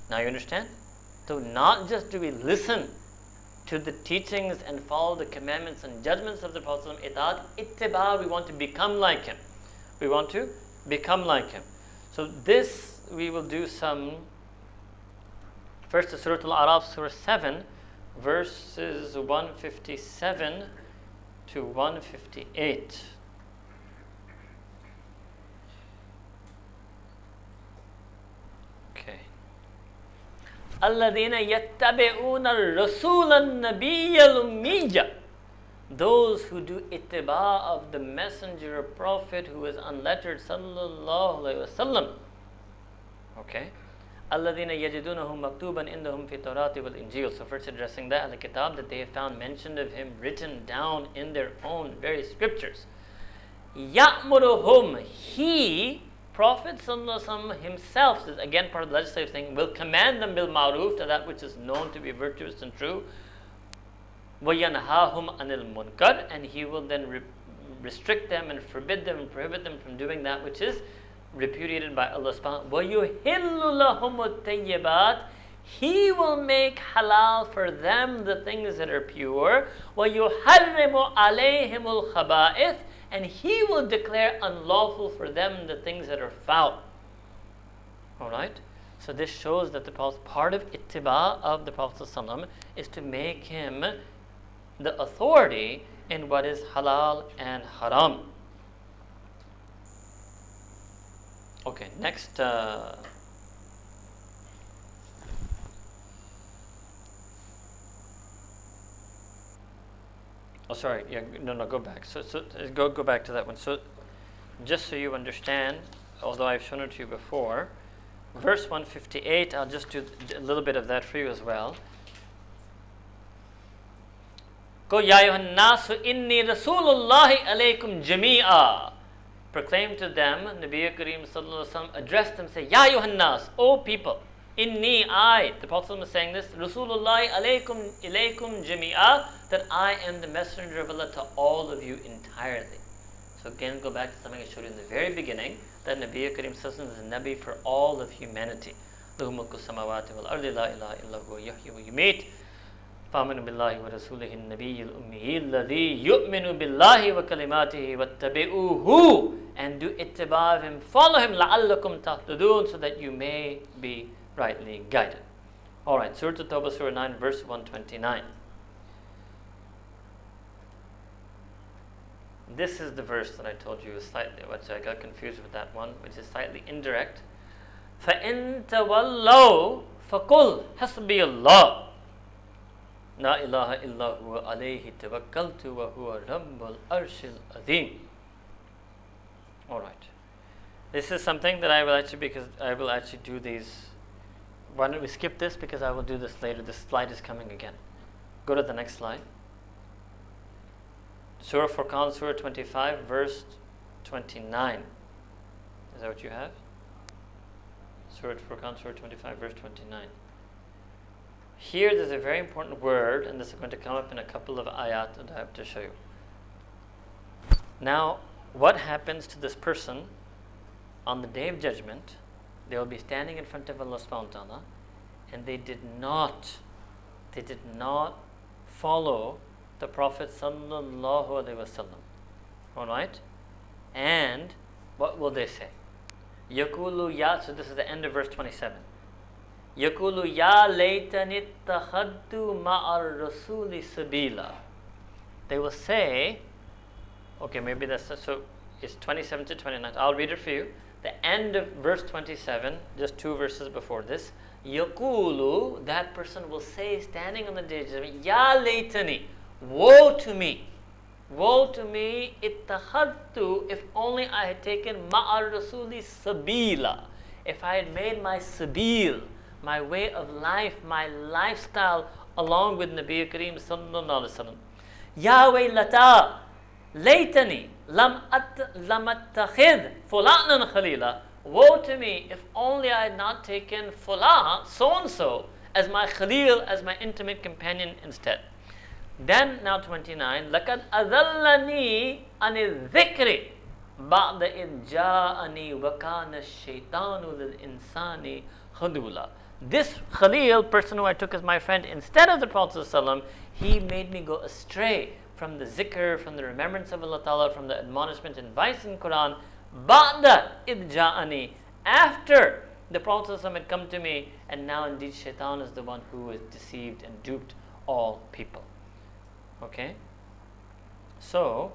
Now you understand? So not just do we listen to the teachings and follow the commandments and judgments of the Prophet itaat, ittiba, we want to become like him. We want to become like him. So this we will do some. First is Surah Al-A'raf, Surah 7, verses 157 to 158. Okay. الَّذِينَ يَتَّبِعُونَ الرَّسُولَ النَّبِيَّ الْأُمِّيَّ. Those who do ittiba of the messenger or prophet who is unlettered, sallallahu alayhi wasallam. Okay. الَّذِينَ يَجِدُونَهُ مَكْتُوبًا إِنْدَهُمْ فِي التَّوْرَاةِ وَالْإِنْجِيلِ. So first addressing that, al-kitab, that they have found mention of him written down in their own very scriptures. يَأْمُرُهُمْ. He, Prophet sallallahu alaihi wasallam himself, is again part of the legislative thing, will command them bil ma'ruf, to that which is known to be virtuous and true. وَيَنْهَاهُمْ عَنِ الْمُنْكَرِ. And he will then restrict them and forbid them and prohibit them from doing that which is repudiated by Allah subhanahu wa ta'ala. وَيُحِلُّ لَهُمُ الطَّيِّبَاتِ. He will make halal for them the things that are pure. وَيُحَرِّمُ عَلَيْهِمُ الْخَبَائِثِ. And he will declare unlawful for them the things that are foul. Alright? So this shows that the part of ittiba of the Prophet ﷺ is to make him the authority in what is halal and haram. Okay, next. Oh, sorry. Yeah, no, go back. So go back to that one. So, just so you understand, although I've shown it to you before, verse 158. I'll just do a little bit of that for you as well. Go, ya ayyuhan nasu inni rasulullahi alaykum jami'a. Proclaim to them, Nabi Kareem sallallahu alaihi wasallam, address them, say, ya ayyuhan nas, O people, inni, I, the Prophet is saying this, Rasulullahi alaykum jami'a, that I am the messenger of Allah to all of you entirely. So again, go back to something I showed you in the very beginning, that Nabi Kareem sallallahu is a Nabi for all of humanity. Lahu mulku samawati wal ardi la ilaha illa huwa yuhyi wa yumeet. فآمنوا بالله ورسوله النبي الأمي الذي يؤمن بالله وكلماته واتبعوه, and do ittiba of him, follow him, لعلكم تهتدون, so that you may be rightly guided. Alright, Surah At-Tawbah, Surah 9, verse 129. This is the verse that I told you was slightly, which I got confused with that one, which is slightly indirect. فَإِن تَوَلَّوْا فَقُلْ حَسْبِيَ اللَّهُ La ilaha illa huwa alayhi tawakkaltu wa huwa rabbul arshil azim. Alright. This is something that I will actually do these. Why don't we skip this, because I will do this later. This slide is coming again. Go to the next slide. Surah Furqan, Surah 25, verse 29. Is that what you have? Surah Furqan, Surah 25, verse 29. Here there's a very important word, and this is going to come up in a couple of ayat that I have to show you. Now, what happens to this person on the Day of Judgment? They will be standing in front of Allah subhanahu wa ta'ala, and they did not follow the Prophet sallallahu alaihi wasallam. Alright? And what will they say? Yakulu ya, so this is the end of verse 27. Yakulu ya laytani ittakhadtu ma'ar rasuli sabila. They will say, okay, maybe that's, so it's 27 to 29. I'll read it for you. The end of verse 27, just two verses before this. Yakulu, that person will say, standing on the day of judgment, ya laytani, woe to me, ittakhadtu, if only I had taken ma'ar rasuli sabila, if I had made my sabil, my way of life, my lifestyle, along with Nabi Kareem sallallahu alaihi wasallam. Ya waylata, laytani, lam attakhid fulanan khalila. Woe to me, if only I had not taken fulan, so-and-so, as my khalil, as my intimate companion instead. Then, now 29, لَقَدْ أَذَلَّنِي عَنِ الذِّكْرِ بَعْدَ إِذْ جَاءَنِي وَكَانَ الشَّيْطَانُ لِلْإِنسَانِ خَذُولًا. This Khalil, person who I took as my friend, instead of the Prophet ﷺ, he made me go astray from the zikr, from the remembrance of Allah Ta'ala, from the admonishment and advice in Quran. Ba'da id ja'ani, after the Prophet ﷺ had come to me, and now indeed Shaitan is the one who has deceived and duped all people. Okay? So,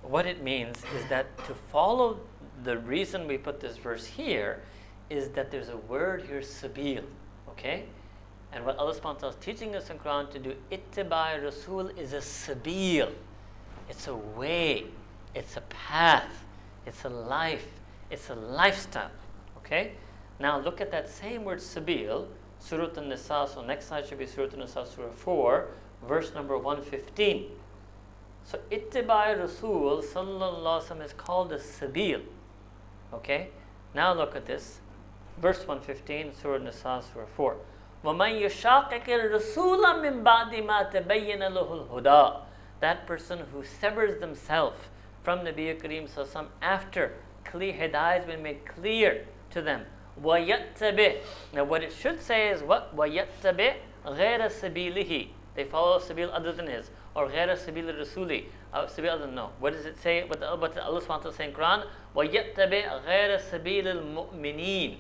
what it means is that to follow, the reason we put this verse here is that there's a word here, sabil, okay? And what Allah subhanahu wa ta'ala is teaching us in Quran to do, ittiba rasul, is a sabil. It's a way, it's a path, it's a life, it's a lifestyle, okay? Now look at that same word, sabil, Surah An-Nisa, so next slide should be Surah An-Nisa, Surah 4, verse number 115. So ittiba rasul sallallahu alaihi wasallam is called a sabil, okay? Now look at this. Verse 115, Surah Nisa, Surah 4. وَمَنْ يُشَاقِقِ الرَّسُولَ مِنْ بَعْدِ مَا تَبَيَّنَ لَهُ الْهُدَى. That person who severs themselves from Nabi Kareem sallallahu alaihi wasallam after clear hidayah has been made clear to them. وَيَتَّبِعْ. Now what it should say is what? وَيَتَّبِعْ غَيْرَ سَبِيلِهِ. They follow a sabil other than his. Or غَيْرَ سَبِيلِ الرَّسُولِ. Sabil other than, no. What does it say? What Allah subhanahu wa ta'ala say in Quran? وَيَتَّبِعْ غَيْرَ سَبِيلِ الْمُؤْمِنِينَ.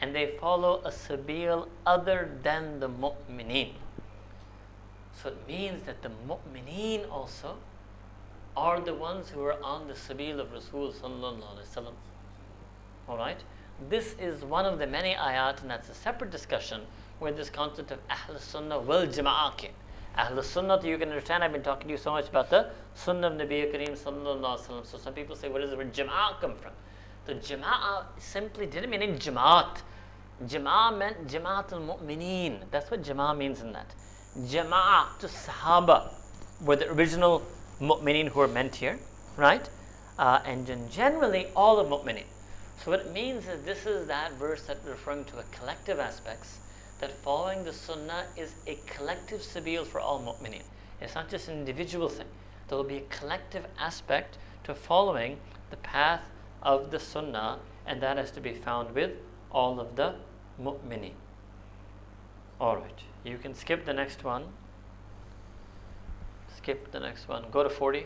And they follow a sabil other than the mu'mineen. So it means that the mu'mineen also, are the ones who are on the sabil of Rasul sallallahu alaihi wasallam. All right? This is one of the many ayat, and that's a separate discussion where this concept of Ahl Sunnah wal Jama'ah came. Ahl Sunnah, you can understand, I've been talking to you so much about the Sunnah of Nabi Kareem sallallahu alaihi wasallam. So some people say, where does the word Jama'ah come from? The Jama'ah simply didn't mean in Jama'at. Jama'ah meant Jama'at al-Mu'mineen. That's what Jama'ah means in that. Jama'ah to Sahaba were the original Mu'mineen who are meant here, right? And then generally all of Mu'mineen. So what it means is this is that verse that referring to a collective aspects, that following the Sunnah is a collective sabil for all Mu'mineen. It's not just an individual thing. There will be a collective aspect to following the path of the Sunnah, and that has to be found with all of the Mu'mineen. Alright, you can skip the next one. Skip the next one. Go to 40.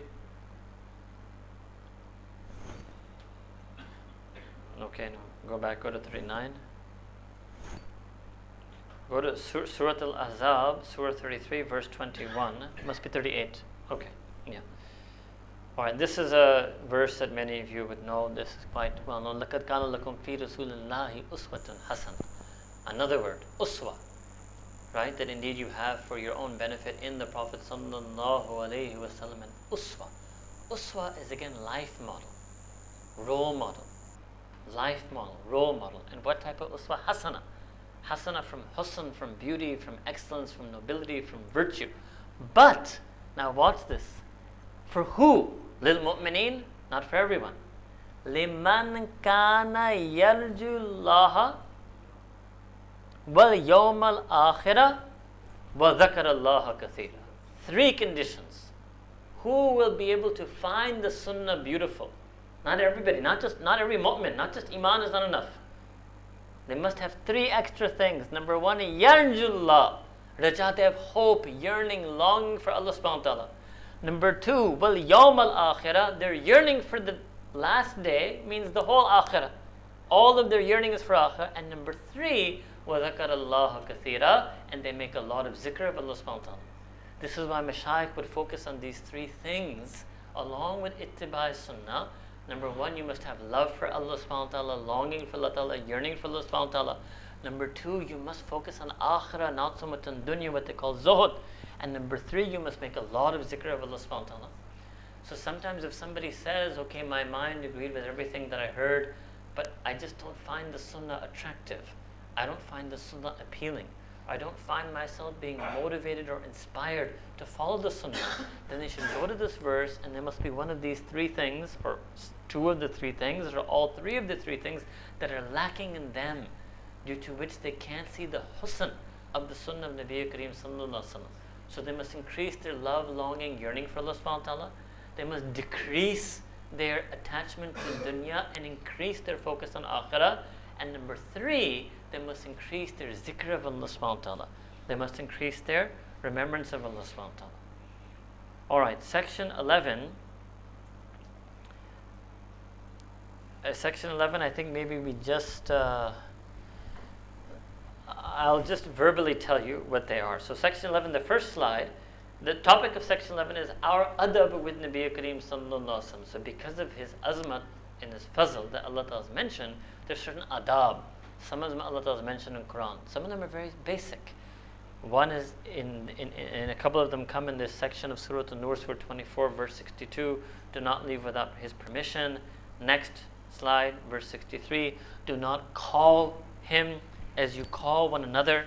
Okay, no. Go back, go to 39. Go to Surah Al-Ahzab, Surah 33, verse 21. It must be 38. Okay, yeah. Alright, this is a verse that many of you would know. This is quite well known. لَقَدْ كَانَ لَكُمْ فِي رَسُولِ اللَّهِ أُسْوَةٌ حَسَنَةٌ. Another word, uswa. Right, that indeed you have for your own benefit in the Prophet sallallahu alaihi wasallam an uswa. Uswa is again life model, role model, life model, role model. And what type of uswa? Hasana. Hasana from husn, from beauty, from excellence, from nobility, from virtue. But, now watch this. For who? Lil mu'mineen? Not for everyone. Liman kana yarju Laha wal yawmal akhirah wa dhakara Allah kathira. 3 conditions. Who will be able to find the Sunnah beautiful? Not everybody, not every mu'min, not just iman is not enough. They must have 3 extra things. Number 1, yarjullah. Raja, they have hope, yearning, longing for Allah subhanahu wa ta'ala. Number 2, wal yawm al akhirah. They're yearning for the last day, means the whole akhirah. All of their yearning is for akhirah. And number 3, wa dhakara Allah kathira. And they make a lot of zikr of Allah subhanahu wa ta'ala. This is why Mashaykh would focus on these 3 things along with ittiba sunnah. Number 1, you must have love for Allah subhanahu wa ta'ala, longing for Allah ta'ala, yearning for Allah subhanahu wa ta'ala. Number 2, you must focus on akhirah, not so much on dunya, what they call zuhud. And number 3, you must make a lot of zikr of Allah subhanahu wa ta'ala. So sometimes if somebody says, okay, my mind agreed with everything that I heard, but I just don't find the sunnah attractive. I don't find the sunnah appealing. I don't find myself being motivated or inspired to follow the sunnah. Then they should go to this verse, and there must be one of these 3 things, or 2 of the 3 things, or all 3 of the 3 things that are lacking in them, due to which they can't see the husn of the sunnah of Nabi Kareem sallallahu alaihi wasallam. So they must increase their love, longing, yearning for Allah subhanahu wa ta'ala. They must decrease their attachment to dunya and increase their focus on akhirah. And number 3, they must increase their zikr of Allah subhanahu wa ta'ala. They must increase their remembrance of Allah subhanahu wa ta'ala. Alright, section 11. Section 11, I think maybe we just... I'll just verbally tell you what they are. So section 11, the first slide, the topic of section 11 is our adab with Nabi Kareem sallallahu alaihi wasallam. So because of his azmat and his fazl that Allah Ta'ala has mentioned, there's certain adab. Some of them Allah Ta'ala has mentioned in Quran. Some of them are very basic. One is, in a couple of them come in this section of Surah An-Nur, Surah 24, verse 62, do not leave without his permission. Next slide, verse 63, do not call him as you call one another.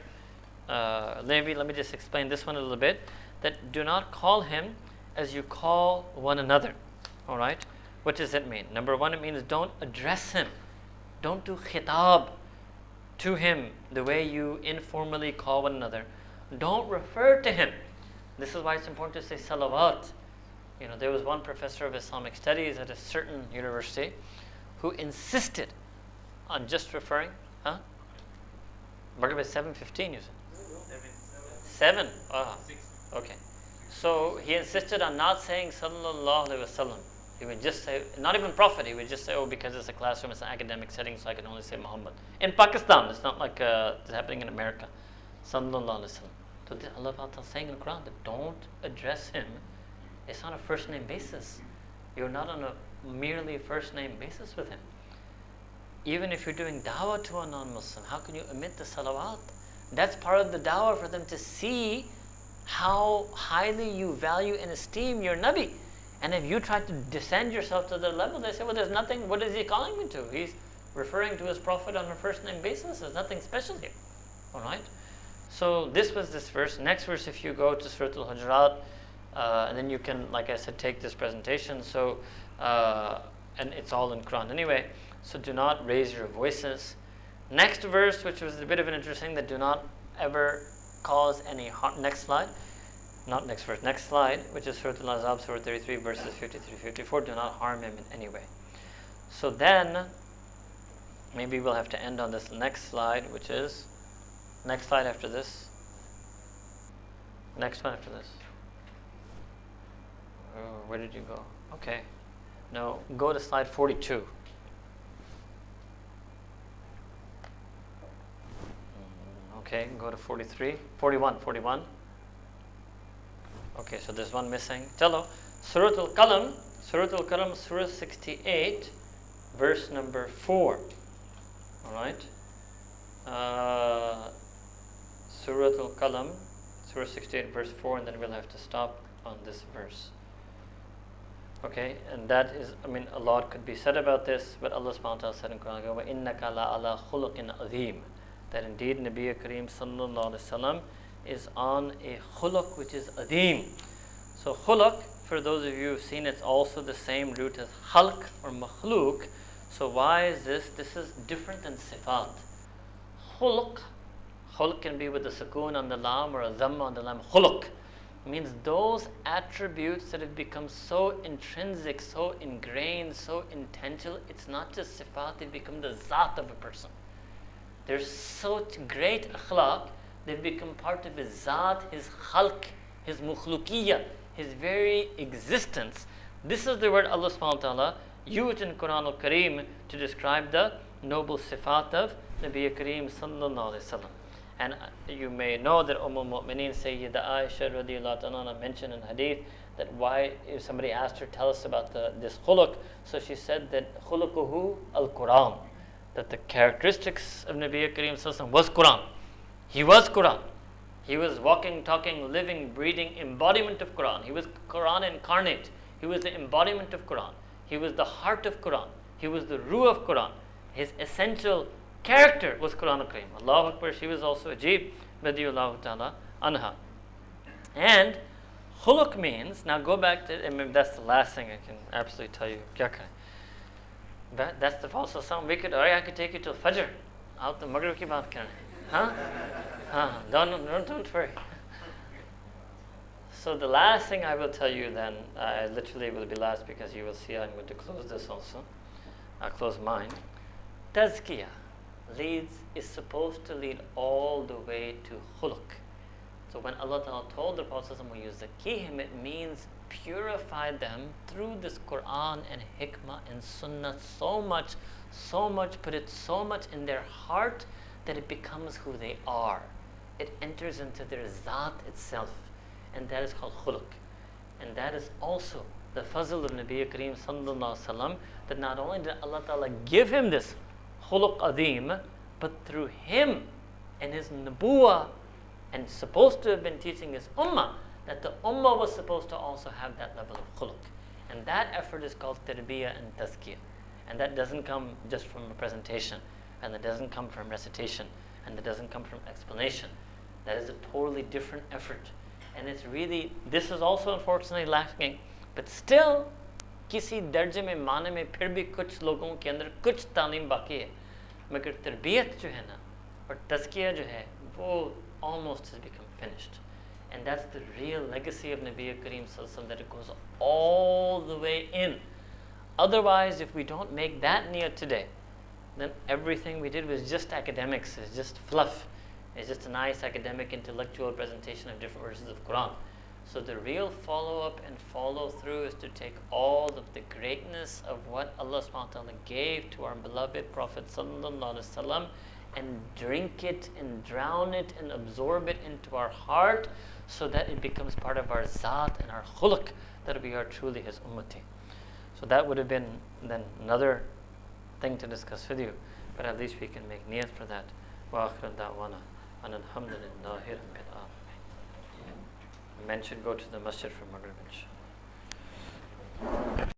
Let me just explain this one a little bit. That do not call him as you call one another. Alright? What does it mean? Number 1, it means don't address him. Don't do khitab to him the way you informally call one another. Don't refer to him. This is why it's important to say salawat. You know, there was one professor of Islamic studies at a certain university who insisted on just referring, Maghrib is 7:15, you said? 7? Ah, okay. So he insisted on not saying sallallahu alaihi wasallam. He would just say, not even Prophet, he would just say, oh, because it's a classroom, it's an academic setting, so I can only say Muhammad. In Pakistan, it's not like it's happening in America. Sallallahu alaihi wasallam. So Allah Ta'ala is saying in the Quran that don't address him. It's on a first name basis. You're not on a merely first name basis with him. Even if you're doing dawah to a non-Muslim, how can you omit the salawat? That's part of the dawah for them to see how highly you value and esteem your Nabi. And if you try to descend yourself to their level, they say, well, there's nothing, what is he calling me to? He's referring to his Prophet on a first name basis. There's nothing special here. Alright? So this was this verse. Next verse, if you go to Surah Al-Hujurat, and then you can, like I said, take this presentation. So, and it's all in Quran anyway. So do not raise your voices. Next verse, which was a bit of an interesting, that do not ever cause any harm. Next slide. Not next verse. Next slide, which is Surah Al-Azab, Surah 33, verses 53-54. Do not harm him in any way. So then, maybe we'll have to end on this next slide, which is next slide after this. Next one after this. Oh, where did you go? Okay. No, go to slide 42. Okay, go to 43. 41. Okay, so there's one missing. Chalo. Surah Al-Qalam, Surah 68, verse number 4. Alright. Surah Al-Qalam, Surah 68, verse 4, and then we'll have to stop on this verse. Okay, and that is, a lot could be said about this, but Allah subhanahu wa ta'ala said in Quran, وَإِنَّكَ لَعَلَى خُلُقٍ عَظِيمٍ, that indeed Nabi Kareem sallallahu alaihi wasallam is on a khuluq which is adim. So khuluq, for those of you who've seen, it's also the same root as khalq or makhluk. So why is this? This is different than sifat. Khuluq can be with a sukoon on the lam or a dhamm on the lam. Khuluq means those attributes that have become so intrinsic, so ingrained, so intentional. It's not just sifat, they become the zat of a person. They're such great akhlaq, they've become part of his zat, his khalq, his mukhlukiyya, his very existence. This is the word Allah subhanahu wa ta'ala used in Quran al-Kareem to describe the noble sifat of Nabi Kareem sallallahu alayhi wa sallam. And you may know that Mu'mineen Sayyida Aisha radiyallahu anha mentioned in hadith that why, if somebody asked her, tell us about this khuluq, so she said that khuluquhu al-Quran, that the characteristics of Nabi Kareem sallallahu alayhi wa sallam was Quran. He was Quran. He was walking, talking, living, breathing embodiment of Quran. He was Quran incarnate. He was the embodiment of Quran. He was the heart of Quran. He was the ruh of Quran. His essential character was Quran al-Kareem. Allahu Akbar, she was also Ajib, radiyallahu ta'ala anha. And khuluq means, now go back to, that's the last thing I can absolutely tell you. That's the false asam. I could take you till Fajr. Out the Maghrib ki baat karne. Huh? Don't worry. So the last thing I will tell you then, literally will be last because you will see I'm going to close this also. I'll close mine. Tazkiyah is supposed to lead all the way to khuluq. So when Allah Ta'ala told the Prophet zakihim, it means purify them through this Quran and hikmah and sunnah so much, put it so much in their heart that it becomes who they are. It enters into their zat itself, and that is called khuluq. And that is also the fazl of Nabi Kareem sallallahu alaihi wasallam, that not only did Allah Ta'ala give him this khuluq adim, but through him and his nubuwah, and supposed to have been teaching his ummah, that the ummah was supposed to also have that level of khuluq. And that effort is called tarbiyah and tazkiyah. And that doesn't come just from a presentation, and that doesn't come from recitation, and that doesn't come from explanation. That is a totally different effort. And it's really, this is also unfortunately lacking, but still किसी दर्जे में माने में फिर भी कुछ लोगों के अंदर कुछ तालीम बाकी है, मगर तरबियत जो है ना और तज़किया जो है वो almost has become finished. And that's the real legacy of Nabi Kareem sallallahu alaihi wasallam, that it goes all the way in. Otherwise, if we don't make that niyat today, then everything we did was just academics, it's just fluff. It's just a nice academic intellectual presentation of different verses of Quran. So the real follow-up and follow-through is to take all of the greatness of what Allah subhanahu wa ta'ala gave to our beloved Prophet sallallahu alaihi wasallam and drink it and drown it and absorb it into our heart so that it becomes part of our zat and our khuluq, that we are truly his ummati. So that would have been then another thing to discuss with you, but at least we can make niyat for that. Wa akhir da'wana and alhamdulillahi rabbil alamin. Men should go to the masjid for Maghrib, inshallah.